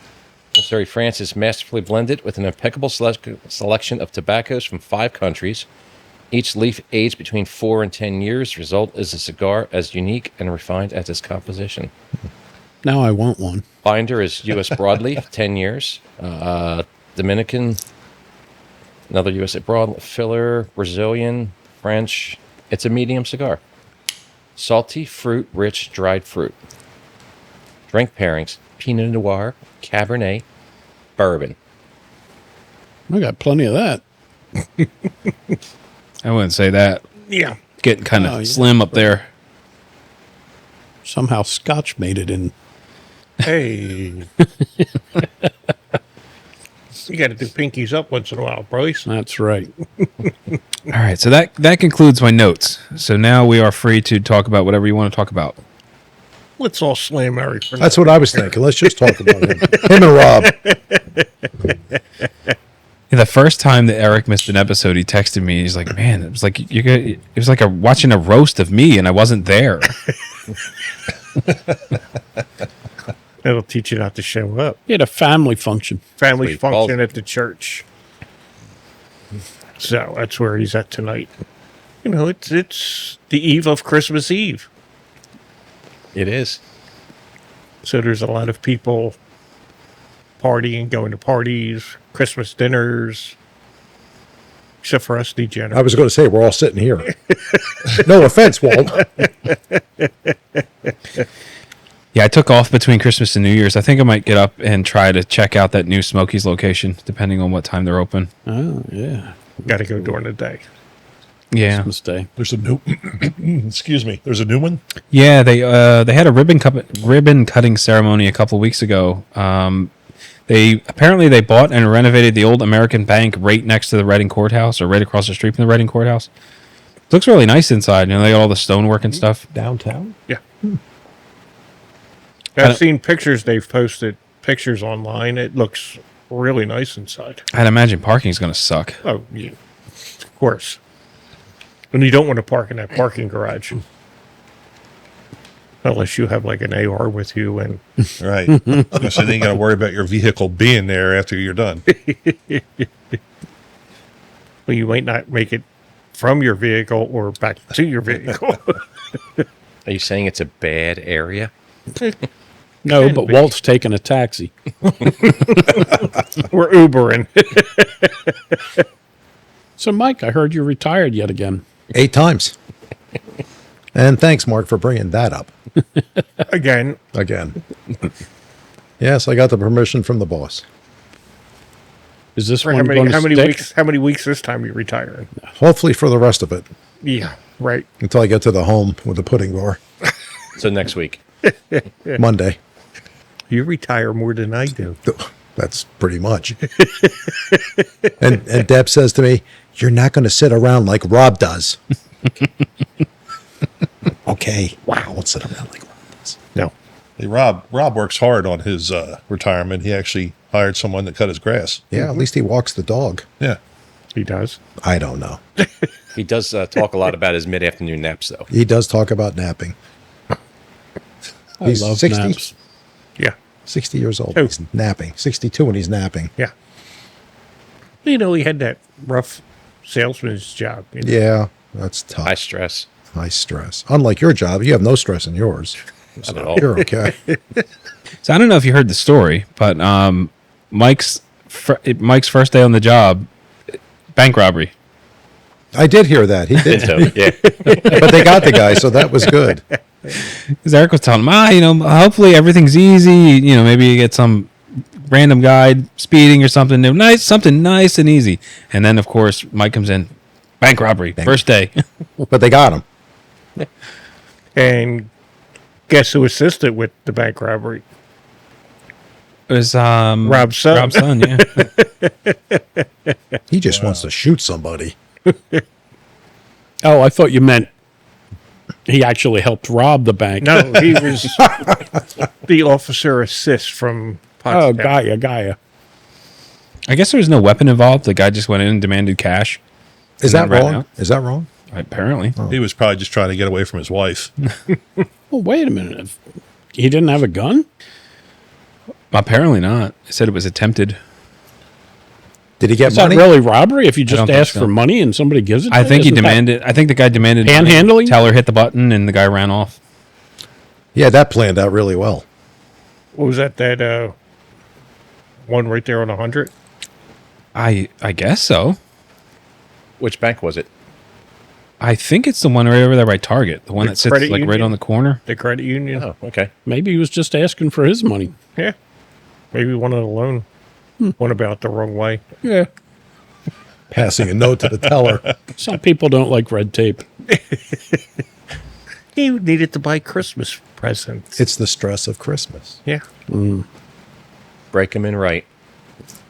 Missouri France is masterfully blended with an impeccable selection of tobaccos from 5 countries. Each leaf aged between 4 and 10 years. The result is a cigar as unique and refined as its composition. Now I want one. Binder is U.S. broadleaf, 10 years. Dominican, another U.S. broad filler, Brazilian, French. It's a medium cigar. Salty, fruit, rich, dried fruit. Drink pairings, Pinot Noir, Cabernet, bourbon. I got plenty of that. I wouldn't say that. Yeah. Getting kind of Oh, yeah. slim up there. Somehow Scotch made it in. Hey. You got to do pinkies up once in a while, Bryce. That's right. All right, so that concludes my notes. So now we are free to talk about whatever you want to talk about. Let's all slam Eric for That's what I was thinking. Let's just talk about him. Him and Rob. The first time that Eric missed an episode, he texted me. He's like, "Man, it was like watching a roast of me, and I wasn't there." That'll teach you not to show up. He had a family function. Family Sweet. function Well- at the church. So that's where he's at tonight. You know, it's the eve of Christmas Eve. It is. So there's a lot of people partying, going to parties, Christmas dinners, except for us degenerates. I was going to say, we're all sitting here. No offense, Walt. Yeah, I took off between Christmas and New Year's. I think I might get up and try to check out that new Smokies location, depending on what time they're open. Oh, yeah. Got to go during the day. Yeah, Christmas Day. There's a new, excuse me, there's a new one. yeah. They had a ribbon cutting ceremony a couple weeks ago. They bought and renovated the old American Bank right next to the Reading Courthouse, or right across the street from the Reading Courthouse. Looks really nice inside. You know, they got all the stonework and stuff. Downtown? Yeah. I've seen pictures. They've posted pictures online. It looks really nice inside. I'd imagine parking's going to suck. Oh, yeah. Of course. And you don't want to park in that parking garage. Unless you have like an AR with you and Right. So then you got to worry about your vehicle being there after you're done. well, you might not make it from your vehicle or back to your vehicle. Are you saying it's a bad area? No, Can but be. Walt's taking a taxi. We're Ubering. So, Mike, I heard you retired yet again. 8 times. And thanks, Mark, for bringing that up Again, again. Yes, I got the permission from the boss. Is this for one going to stick? how many weeks this time you retiring? Hopefully for the rest of it, Yeah, right. until I get to the home with the pudding bar. So next week. Monday. You retire more than I do. That's pretty much. And Deb says to me, "You're not going to sit around like Rob does." Okay. Wow. Let's sit around like Rob does. No. Hey, Rob works hard on his retirement. He actually hired someone to cut his grass. Yeah, at least he walks the dog. Yeah. He does. I don't know. He does talk a lot about his mid-afternoon naps, though. He does talk about napping. I He's love 60. naps. Yeah. 60 years old. Oh. He's napping. 62 and he's napping. Yeah. You know, he had that rough salesman's job. You know? Yeah, that's tough. High stress. High stress. Unlike your job, you have no stress in yours. Not at all. You're okay. So I don't know if you heard the story, but Mike's first day on the job, bank robbery. I did hear that. He did. So, yeah. But they got the guy, so that was good. Because Eric was telling him, hopefully everything's easy. Maybe you get some random guy speeding or something new, something nice and easy. And then, of course, Mike comes in, bank robbery, first day. But they got him. And guess who assisted with the bank robbery? It was Rob's son. Rob's son, yeah. He just wants to shoot somebody. Oh, I thought you meant he actually helped rob the bank. No, he was the officer assist from Oh, Potsdam. Gaia. I guess there was no weapon involved. The guy just went in and demanded cash. Is And that then ran wrong? out. Is that wrong? Apparently. He was probably just trying to get away from his wife. Oh, wait a minute. He didn't have a gun? Apparently not. They said it was attempted. Did he get Is that money? really robbery if you don't just think ask so. for money and somebody gives it to I you? think he Isn't that- demanded. I think the guy demanded money. Panhandling? Teller hit the button and the guy ran off. Yeah, that planned out really well. What was that? That one right there on 100? I guess so. Which bank was it? I think it's the one right over there by Target, the one The that sits credit like right union? on the corner. The credit union? Oh, okay. Maybe he was just asking for his money. Yeah. Maybe one of the loan. Went about the wrong way. Yeah. Passing a note to the teller. Some people don't like red tape. He needed to buy Christmas presents. It's the stress of Christmas. Yeah. Break them in right.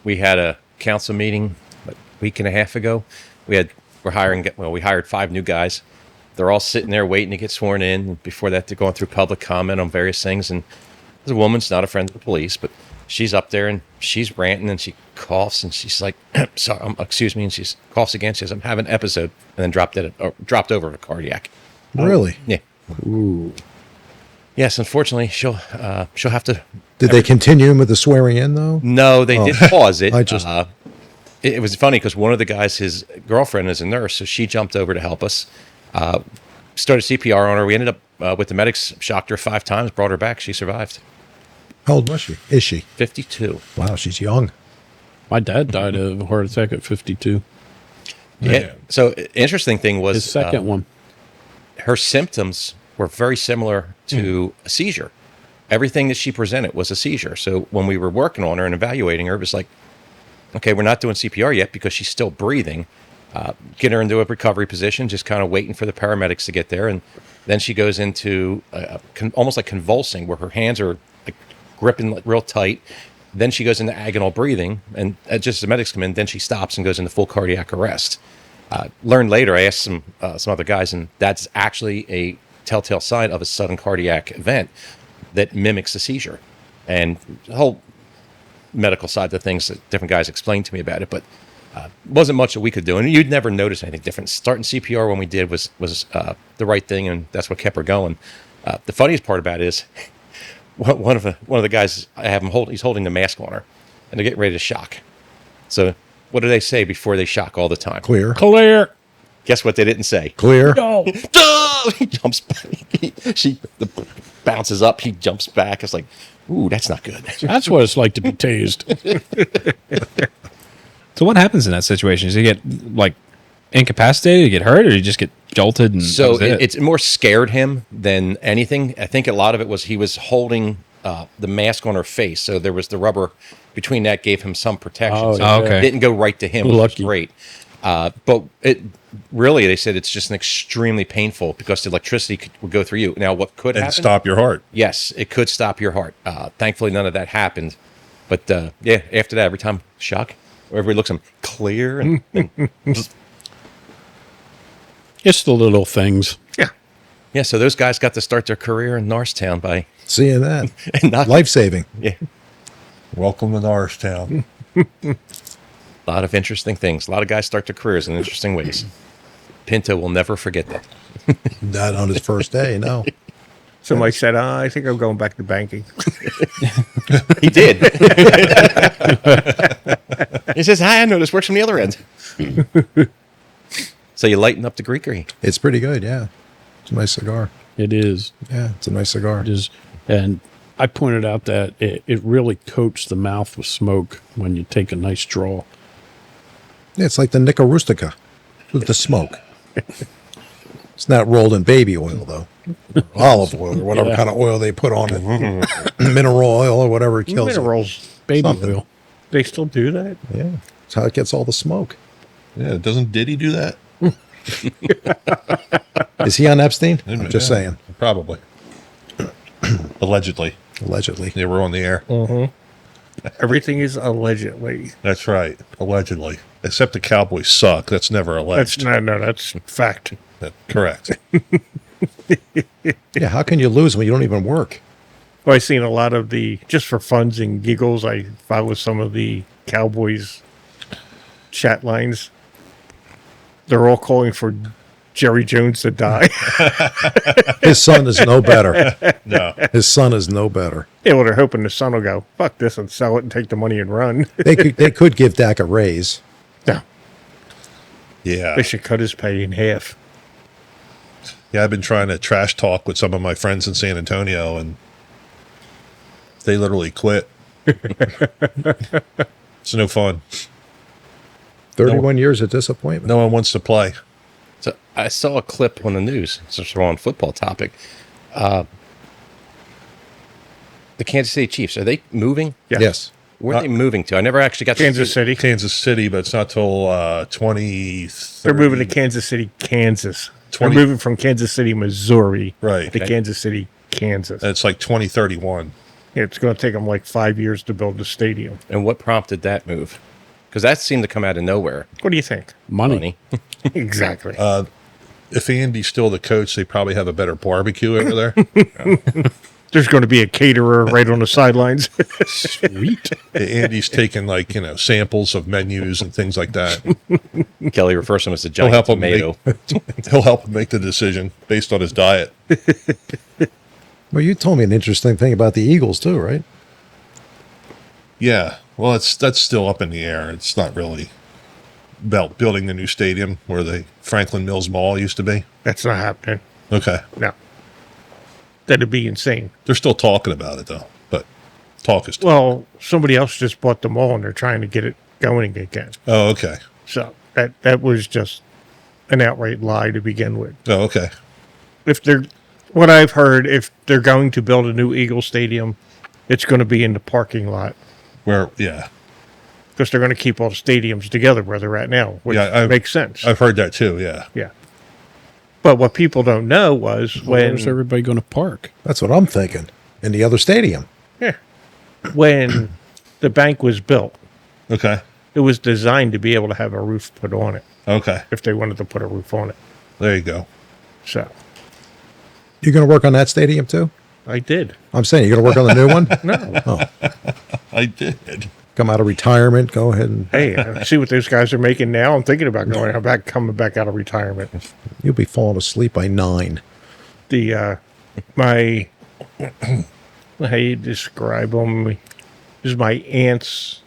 We had a council meeting a week and a half ago. We hired 5 new guys. They're all sitting there waiting to get sworn in. Before that, they're going through public comment on various things. And there's a woman's not a friend of the police, but she's up there and she's ranting and she coughs and she's like, sorry, excuse me. And she coughs again. She says, I'm having an episode. And then dropped over to cardiac. Really? Yeah. Ooh. Yes, unfortunately, she'll have to. Did they continue with the swearing in, though? No, they did pause it. I just- It was funny because one of the guys, his girlfriend is a nurse, so she jumped over to help us. Started CPR on her. We ended up with the medics, shocked her 5 times, brought her back. She survived. How old was she? Is she? 52. Wow, she's young. My dad died of a heart attack at 52. Yeah. So interesting thing was His second one. her symptoms were very similar to a seizure. Everything that she presented was a seizure. So when we were working on her and evaluating her, it was like, okay, we're not doing CPR yet because she's still breathing. Get her into a recovery position, just kind of waiting for the paramedics to get there. And then she goes into almost like convulsing, where her hands are like gripping like, real tight. Then she goes into agonal breathing. And just as the medics come in, then she stops and goes into full cardiac arrest. Learned later, I asked some other guys, and that's actually a telltale sign of a sudden cardiac event that mimics a seizure. And the whole medical side of things that different guys explained to me about it, but wasn't much that we could do. And you'd never notice anything different. Starting CPR when we did was the right thing, and that's what kept her going. The funniest part about it is one of the guys, I have him he's holding the mask on her, and they're getting ready to shock. So what do they say before they shock all the time? Clear. Clear. Guess what they didn't say? Clear. No. He jumps back. She bounces up. He jumps back. It's like, ooh, that's not good. That's what it's like to be tased. So what happens in that situation? Does he get like incapacitated, you get hurt, or you just get jolted? And So that was it? it's more scared him than anything. I think a lot of it was he was holding the mask on her face, so there was the rubber between that gave him some protection. Oh, so yeah. okay. It didn't go right to him, which Lucky. was great. But it really, they said it's just an extremely painful because the electricity would go through you. Now, what could And happen? stop your heart. Yes, it could stop your heart. Thankfully, none of that happened. But yeah, after that, every time shock, everybody looks at him clear and It's the little things. yeah. So those guys got to start their career in Norristown by Seeing that. not Life saving. yeah. Welcome to Norristown. A lot of interesting things. A lot of guys start their careers in interesting ways. Pinto will never forget that. Not on his first day, no. So Mike said, I think I'm going back to banking. He did. He says, "Hi, I know this works from the other end." So you lighten up the Greekery. It's pretty good, yeah. It's a nice cigar. It is. Yeah, it's a nice cigar. It is. And I pointed out that it really coats the mouth with smoke when you take a nice draw. Yeah, it's like the Nica Rustica with the smoke. It's not rolled in baby oil, though. Olive oil or whatever kind of oil they put on it. Mineral oil or whatever kills Minerals. Baby Something. oil. They still do that? it. Yeah, that's how it gets all the smoke. Yeah, doesn't Diddy do that? Is he on Epstein? I'm just saying. Probably. Allegedly. Allegedly. They were on the air. Everything is allegedly. That's right. Allegedly. Except the Cowboys suck. That's never alleged. That's fact. Correct. Yeah, how can you lose when you don't even work? Well, I've seen a lot of just for funs and giggles, I follow some of the Cowboys chat lines. They're all calling for Jerry Jones to die. His son is no better. No. His son is no better. Yeah, well, they're hoping the son will go, fuck this and sell it and take the money and run. They could give Dak a raise. No, Yeah. they should cut his pay in half. Yeah, I've been trying to trash talk with some of my friends in San Antonio, and they literally quit. It's no fun. 31 years of disappointment. No one wants to play. So I saw a clip on the news, since we're on football topic. The Kansas City Chiefs, are they moving? Yeah. Yes. Where are they moving to? I never actually got Kansas to see City. Kansas City, but it's not till 2030. They're moving to Kansas City, Kansas. 20 They're moving from Kansas City, Missouri Right. to Kansas City, Kansas. And it's like 2031. It's going to take them like 5 years to build the stadium. And what prompted that move? Because that seemed to come out of nowhere. What do you think? Money. Exactly. If Andy's still the coach, they probably have a better barbecue over there. There's going to be a caterer right on the sidelines. Sweet. Andy's taking samples of menus and things like that. Kelly refers to him as the He'll giant help him tomato. He'll help him make the decision based on his diet. Well, you told me an interesting thing about the Eagles, too, right? Yeah. Well, that's still up in the air. It's not really about building the new stadium where the Franklin Mills Mall used to be. That's not happening. Okay. No. That'd be insane. They're still talking about it, though. But talk is talk. Well, somebody else just bought the mall and they're trying to get it going again. Oh, okay. So that was just an outright lie to begin with. Oh, okay. What I've heard, if they're going to build a new Eagle Stadium, it's going to be in the parking lot Yeah. because they're going to keep all the stadiums together where they're at now, which Yeah, makes sense. I've heard that too, yeah. Yeah. But what people don't know was Where's everybody going to park? That's what I'm thinking. In the other stadium. when the bank was built, Okay. it was designed to be able to have a roof put on it Okay. if they wanted to put a roof on it. There you go. So You're going to work on that stadium, too? I did. I'm saying, you're going to work on the new one? No. Oh, I did. come out of retirement, go ahead and Hey, see what those guys are making now. I'm thinking about coming back out of retirement. you'll be falling asleep by 9. My how you describe him? This is my aunt's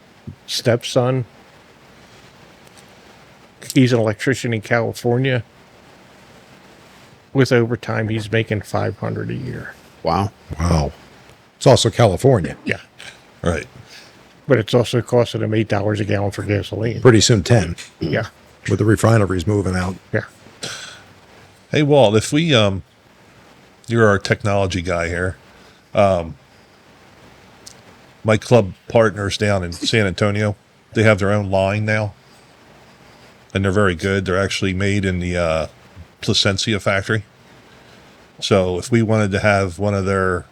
stepson. He's an electrician in California. With overtime, he's making $500 a year. Wow. Wow. It's also California. Yeah, Right. but it's also costing him $8 a gallon for gasoline. Pretty soon 10, Yeah, with the refineries moving out. yeah. Hey, Walt, if we, you're our technology guy here. My club partners down in San Antonio, they have their own line now. And they're very good. They're actually made in the Placencia factory. So if we wanted to have one of their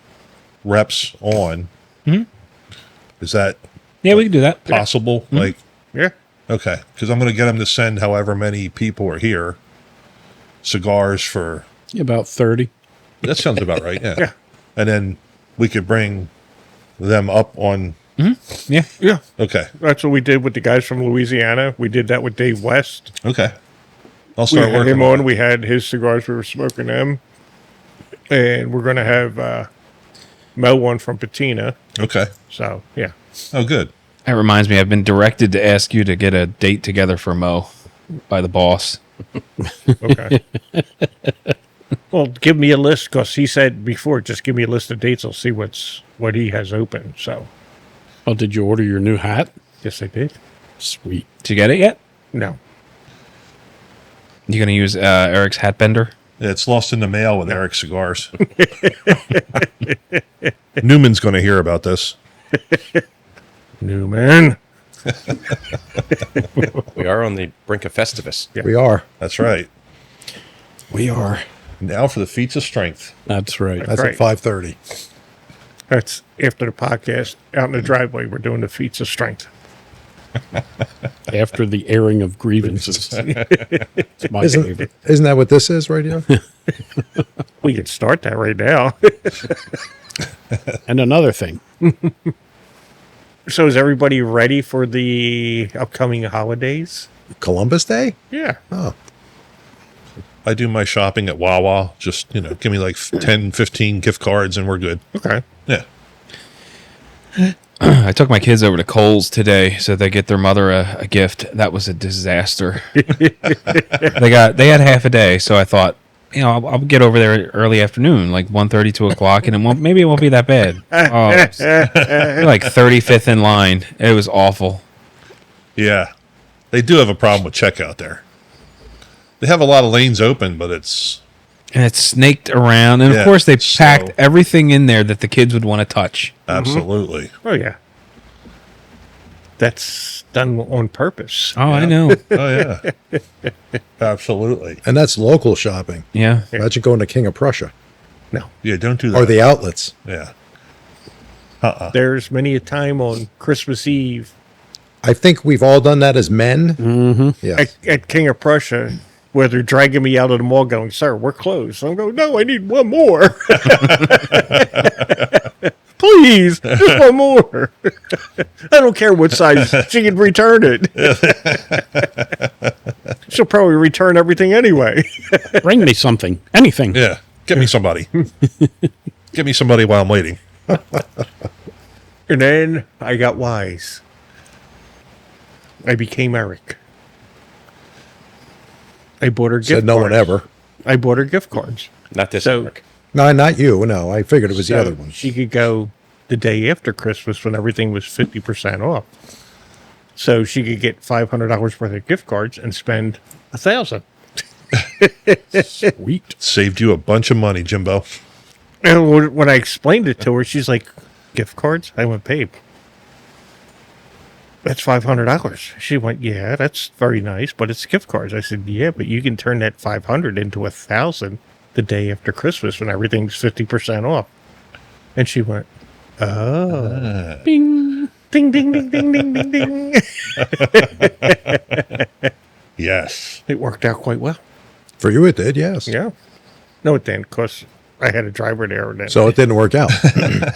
reps on, is that Yeah, we can do that. possible? Like, Yeah. okay. Because I'm going to get them to send however many people are here cigars for... About 30. That sounds about right. Yeah. Yeah. And then we could bring them up on. Yeah. Yeah. Okay. That's what we did with the guys from Louisiana. We did that with Dave West. Okay. I'll We start had working him on on. We had his cigars. We were smoking them. And we're going to have Mo one from Patina. Okay. So, yeah. Oh, good. That reminds me, I've been directed to ask you to get a date together for Mo by the boss. Okay. Well, give me a list, because he said before, just give me a list of dates. I'll see what he has open. So, Oh, did you order your new hat? yes, I did. Sweet. Did you get it yet? No. You going to use Eric's hat bender? Yeah, it's lost in the mail with Eric Cigars. Newman's going to hear about this. Newman. We are on the brink of Festivus. We are. That's right. We are. Now for the feats of strength. That's right. That's Right. at 5:30. That's after the podcast. Out in the driveway, we're doing the feats of strength. After the airing of grievances. It's my favorite. Isn't that what this is right here? We can start that right now. And another thing. So is everybody ready for the upcoming holidays? Columbus Day? Yeah. Oh, I do my shopping at Wawa. Just, give me like 10, 15 gift cards and we're good. Okay. Yeah. I took my kids over to Kohl's today so they get their mother a gift. That was a disaster. They had half a day, so I thought, I'll get over there early afternoon, like 1:30, 2 o'clock, and maybe it won't be that bad. Oh, we're like 35th in line. It was awful. Yeah. They do have a problem with checkout there. They have a lot of lanes open, but it's... And it's snaked around, and Yeah, of course they so- packed everything in there that the kids would want to touch. Absolutely. Oh, yeah. That's done on purpose. Oh, I know. Oh, yeah. Absolutely. and that's local shopping. Yeah. Imagine going to King of Prussia No. Yeah, don't do that. or the outlets. Yeah. There's many a time on Christmas Eve I think we've all done that as men. Mm-hmm. Yeah. at King of Prussia where they're dragging me out of the mall going, "Sir, we're closed." I'm going, "No, I need one more." Please, just one more. I don't care what size. She can return it. She'll probably return everything anyway. Bring me something. Anything. Yeah. Get me somebody. Get me somebody while I'm waiting. And then I got wise. I became Eric. I bought her gift Said no cards. one ever. I bought her gift cards. Not this So- Eric. No, not you. No, I figured it was the So other one. She could go the day after Christmas when everything was 50% off. So she could get $500 worth of gift cards and spend $1,000. Sweet. Saved you a bunch of money, Jimbo. And when I explained it to her, she's like, "Gift cards?" I went, "Babe, that's $500. She went, "Yeah, that's very nice, but it's gift cards." I said, "Yeah, but you can turn that 500 into 1,000 the day after Christmas when everything's 50% off." And she went, "Oh, Bing. ding, ding, ding, ding, ding, ding, ding." Yes. It worked out quite well. For you, it did, yes. Yeah. No, it didn't, because I had a driver there, and then So it didn't work out.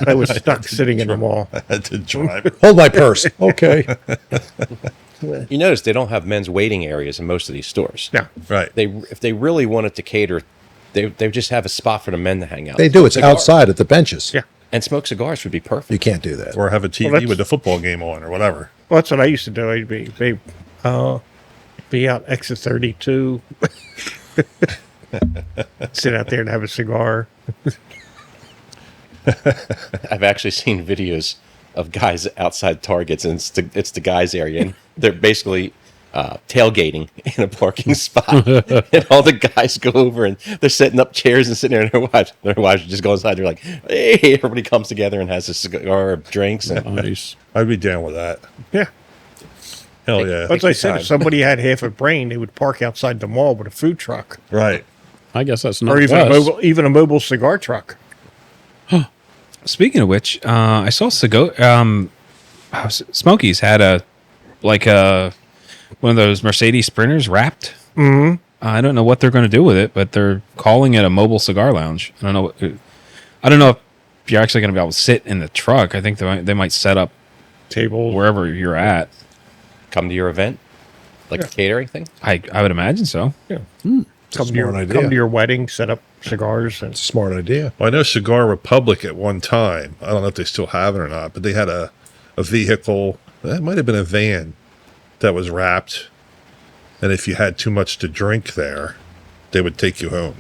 I was stuck sitting in the mall. I had to drive. Hold my purse. Okay. You notice they don't have men's waiting areas in most of these stores. Yeah. Right. If they really wanted to cater, they just have a spot for the men to hang out. They do. Smoke It's cigars. outside at the benches. Yeah. And smoke cigars would be perfect. You can't do that. Or have a TV that's- with the football game on or whatever. Well, that's what I used to do. I'd be out exit 32, sit out there and have a cigar. I've actually seen videos of guys outside Targets, and it's the guys area, and they're basically tailgating in a parking spot, and all the guys go over and they're setting up chairs and sitting there, and their wives just go inside. They're like, "Hey!" Everybody comes together and has a cigar, drinks, and Nice. I'd be down with that. Yeah. Hell yeah. But as I your said, time. if somebody had half a brain, they would park outside the mall with a food truck Right. I guess that's not or even us. a mobile cigar truck. Speaking of which, I saw Smokies had one of those Mercedes Sprinters wrapped. Mm-hmm. I don't know what they're going to do with it, but they're calling it a mobile cigar lounge. I don't know. I don't know if you're actually going to be able to sit in the truck. I think they might set up Table. wherever you're at. come to your event, like a catering thing. I would imagine so. Yeah. Sounds Come to, Smart your, idea. come to your wedding, set up cigars. And Smart idea. Well, I know Cigar Republic at one time, I don't know if they still have it or not, but they had a vehicle, that might have been a van, that was wrapped. And if you had too much to drink there, they would take you home.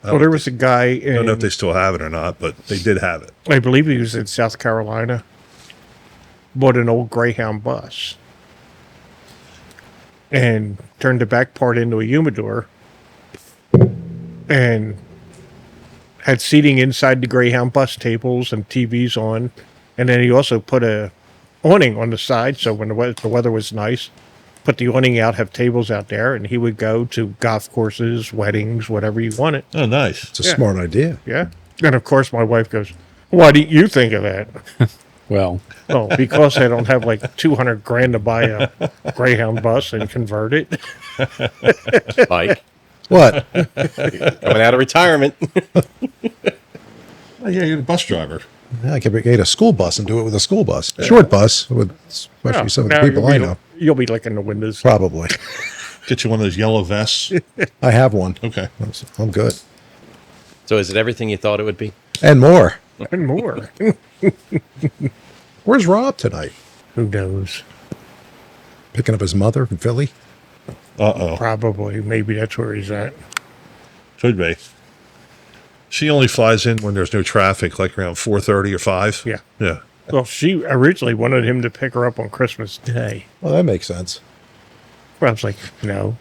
well, there was a guy I don't know if in, they still have it or not, but they did have it. I believe he was in South Carolina, bought an old Greyhound bus and turned the back part into a humidor and had seating inside the Greyhound bus, tables and TVs on. And then he also put a awning on the side, so when the weather was nice, put the awning out, have tables out there, and he would go to golf courses, weddings, whatever you wanted. Oh, nice. It's a Yeah. smart idea. Yeah. And of course, my wife goes, "Why didn't you think of that?" Well, Oh, because I don't have like 200 grand to buy a Greyhound bus and convert it. Mike, What? coming out of retirement. Oh, yeah, you're the bus driver. Yeah, I could get a school bus and do it with a school bus. Short bus, with especially some of the Now people I know. You'll be licking the windows. Probably. Get you one of those yellow vests. I have one. Okay. I'm good. So is it everything you thought it would be? And more. And more. Where's Rob tonight? Who knows? Picking up his mother in Philly? Uh-oh. Probably. Maybe that's where he's at. Could be. She only flies in when there's no traffic, like around 4:30 or 5. Yeah. Yeah. Well, she originally wanted him to pick her up on Christmas Day. Well, that makes sense. Rob's like, no.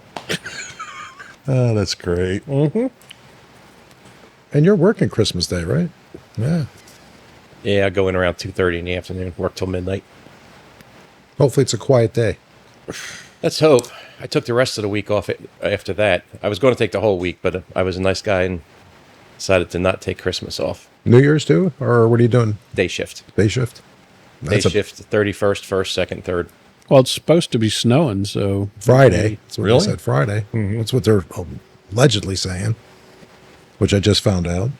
Oh, that's great. Mm-hmm. And you're working Christmas Day, right? Yeah. Yeah, I go in around 2:30 in the afternoon, work till midnight. Hopefully it's a quiet day. Let's hope. I took the rest of the week off after that. I was going to take the whole week, but I was a nice guy and decided to not take Christmas off. New Year's too? Or what are you doing? Day shift. Day shift? Day shift, 31st, 1st, 2nd, 3rd. well, it's supposed to be snowing, so Friday. That's what Really? they said, Friday. That's what they're allegedly saying, which I just found out.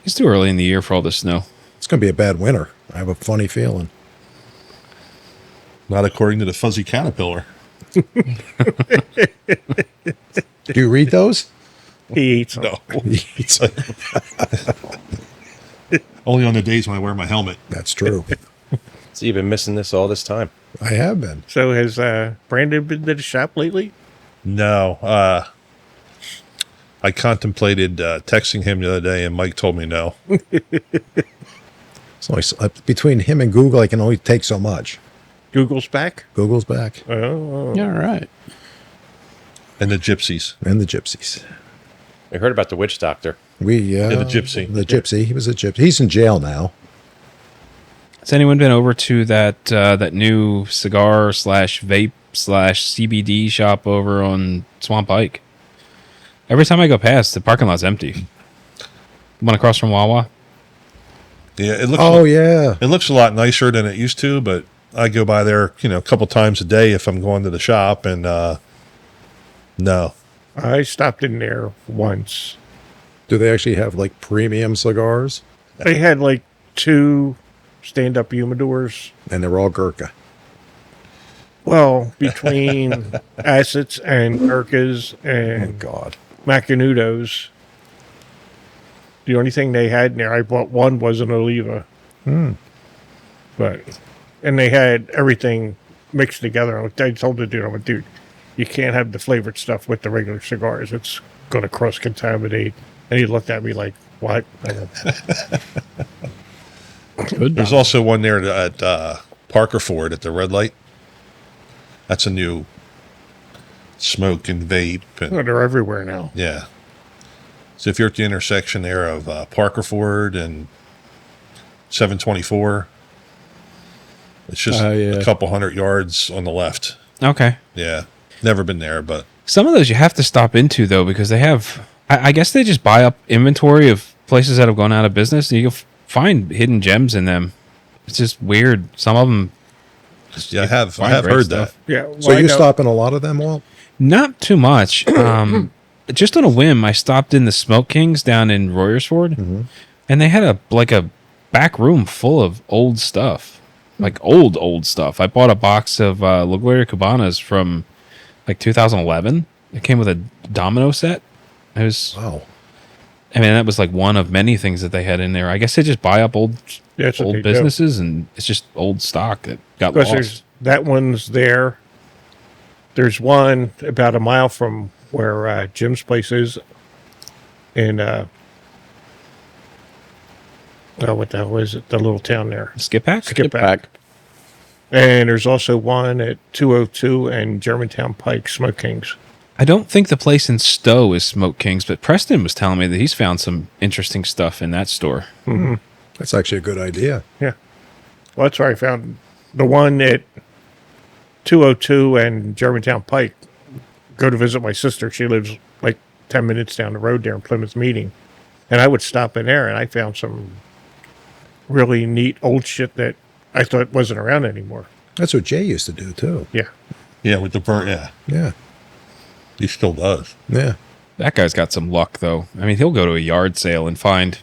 It's too early in the year for all this snow. It's going to be a bad winter. I have a funny feeling. Not according to the fuzzy caterpillar. Do you read those? He eats them. No. Only on the days when I wear my helmet. That's true. So you've been missing this all this time. I have been. So has Brandon been to the shop lately? No. I contemplated texting him the other day, and Mike told me no. It's only, between him and Google, I can only take so much. Google's back? Google's back. Oh. yeah, right. And the gypsies. And the gypsies. I heard about the witch doctor. The gypsy. The gypsy. He was a gypsy. He's in jail now. Has anyone been over to that that new cigar / vape / CBD shop over on Swamp Pike? Every time I go past, the parking lot's empty. The one across from Wawa. Yeah, it looks. Oh, yeah. It looks a lot nicer than it used to, but I go by there, a couple times a day if I'm going to the shop, and no. I stopped in there once. Do they actually have like premium cigars? They had like 2 stand-up humidors. And they're all Gurkha. Well, between Assets and Gurkhas Oh, and God. Macanudos, the only thing they had in there, I bought one, was an Oliva. And they had everything mixed together. I told the dude, I went, dude, you can't have the flavored stuff with the regular cigars. It's going to cross-contaminate. And he looked at me like, what? I went, Good. There's also one there at Parker Ford at the red light. That's a new smoke and vape. And, oh, they're everywhere now. yeah. So if you're at the intersection there of Parker Ford and 724, it's just Yeah. a couple hundred yards on the left. Okay. Yeah. Never been there, but Some of those you have to stop into, though, because they have... I guess they just buy up inventory of places that have gone out of business, and you can find hidden gems in them. It's just weird. Some of them... yeah, I have great heard stuff. that. Yeah. So you stop in a lot of them, Walt? Not too much. Just on a whim, I stopped in the Smoke Kings down in Royersford, and they had a back room full of old stuff, like old stuff. I bought a box of La Gloria Cubanas from like 2011, It came with a domino set. It was. Wow. I mean, that was like one of many things that they had in there. I guess they just buy up old That's what they do. businesses, and it's just old stock that got Because lost. that one's there. There's one about a mile from where Jim's place is in, what the hell is it? The little town there. Skip Pack? Skip Back. And there's also one at 202 and Germantown Pike, Smoke Kings. I don't think the place in Stowe is Smoke Kings, but Preston was telling me that he's found some interesting stuff in that store. Mm-hmm. That's actually a good idea. Yeah. Well, that's where I found the one at 202 and Germantown Pike. Go to visit my sister. She lives like 10 minutes down the road there in Plymouth Meeting. And I would stop in there, and I found some really neat old shit that I thought wasn't around anymore. That's what Jay used to do, too. Yeah. Yeah, with the burnt. Yeah, Yeah. he still does. Yeah. That guy's got some luck, though. I mean, he'll go to a yard sale and find,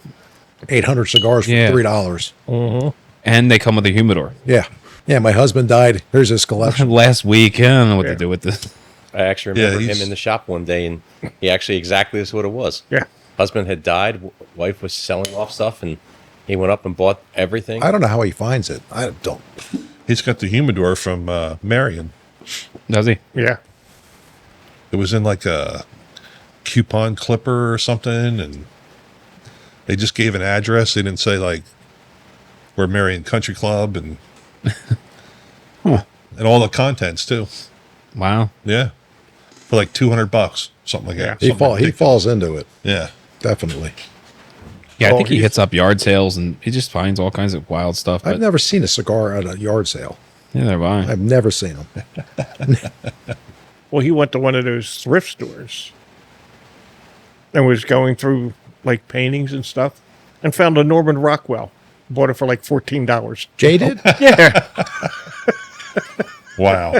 800 cigars for Yeah. $3. and they come with a humidor. Yeah. Yeah, my husband died. Here's his collection. Last week, I don't know what Yeah. to do with this. I actually Yeah, remember him he's- in the shop one day, and he actually exactly is what it was. Yeah. Husband had died, wife was selling off stuff, and he went up and bought everything. I don't know how he finds it. I don't. He's got the humidor from Marion. Does he? Yeah. It was in like a coupon clipper or something, and they just gave an address. They didn't say like we're Marion Country Club and and all the contents too. Wow. Yeah, for like $200, something like that. He, Something he ridiculous. falls into it. Yeah, Definitely. Yeah, I Oh, think he he's- hits up yard sales, and he just finds all kinds of wild stuff. I've But never seen a cigar at a yard sale. neither have I. I've never seen them. Well, he went to one of those thrift stores and was going through like paintings and stuff and found a Norman Rockwell. Bought it for like $14. Jay did? Yeah. wow.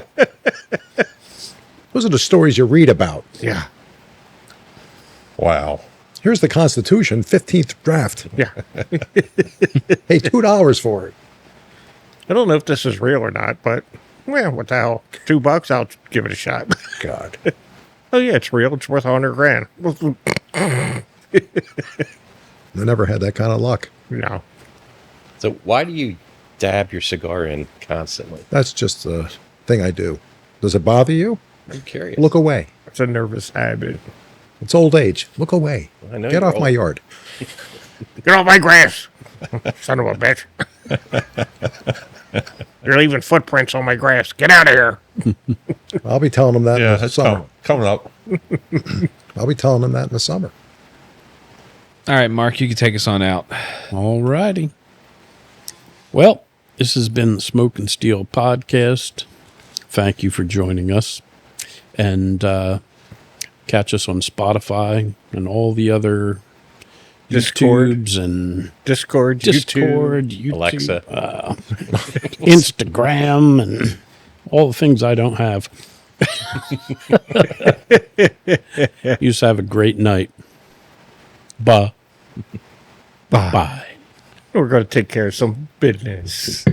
Those are the stories you read about. Yeah. Wow. Here's the Constitution, 15th draft. Yeah. Hey, $2 for it. I don't know if this is real or not, but well, what the hell? $2, I'll give it a shot. God. Oh yeah, it's real. It's worth $100,000. I never had that kind of luck. No. So why do you dab your cigar in constantly? That's just a thing I do. Does it bother you? I'm curious. Look away. It's a nervous habit. It's old age. Look away. I know Get you're off my old. yard. Get off my grass. Son of a bitch. You're leaving footprints on my grass. Get out of here. I'll be telling them that Yeah, in the that's summer. coming up. I'll be telling them that in the summer. All right, Mark, you can take us on out. All righty. Well, this has been the Smoke and Steel podcast. Thank you for joining us. And catch us on Spotify and all the other Discord. YouTubes and Discord, Discord, YouTube. YouTube, Alexa. Instagram, and all the things I don't have. You just have a great night. Bye. Bye. Bye. We're going to take care of some business.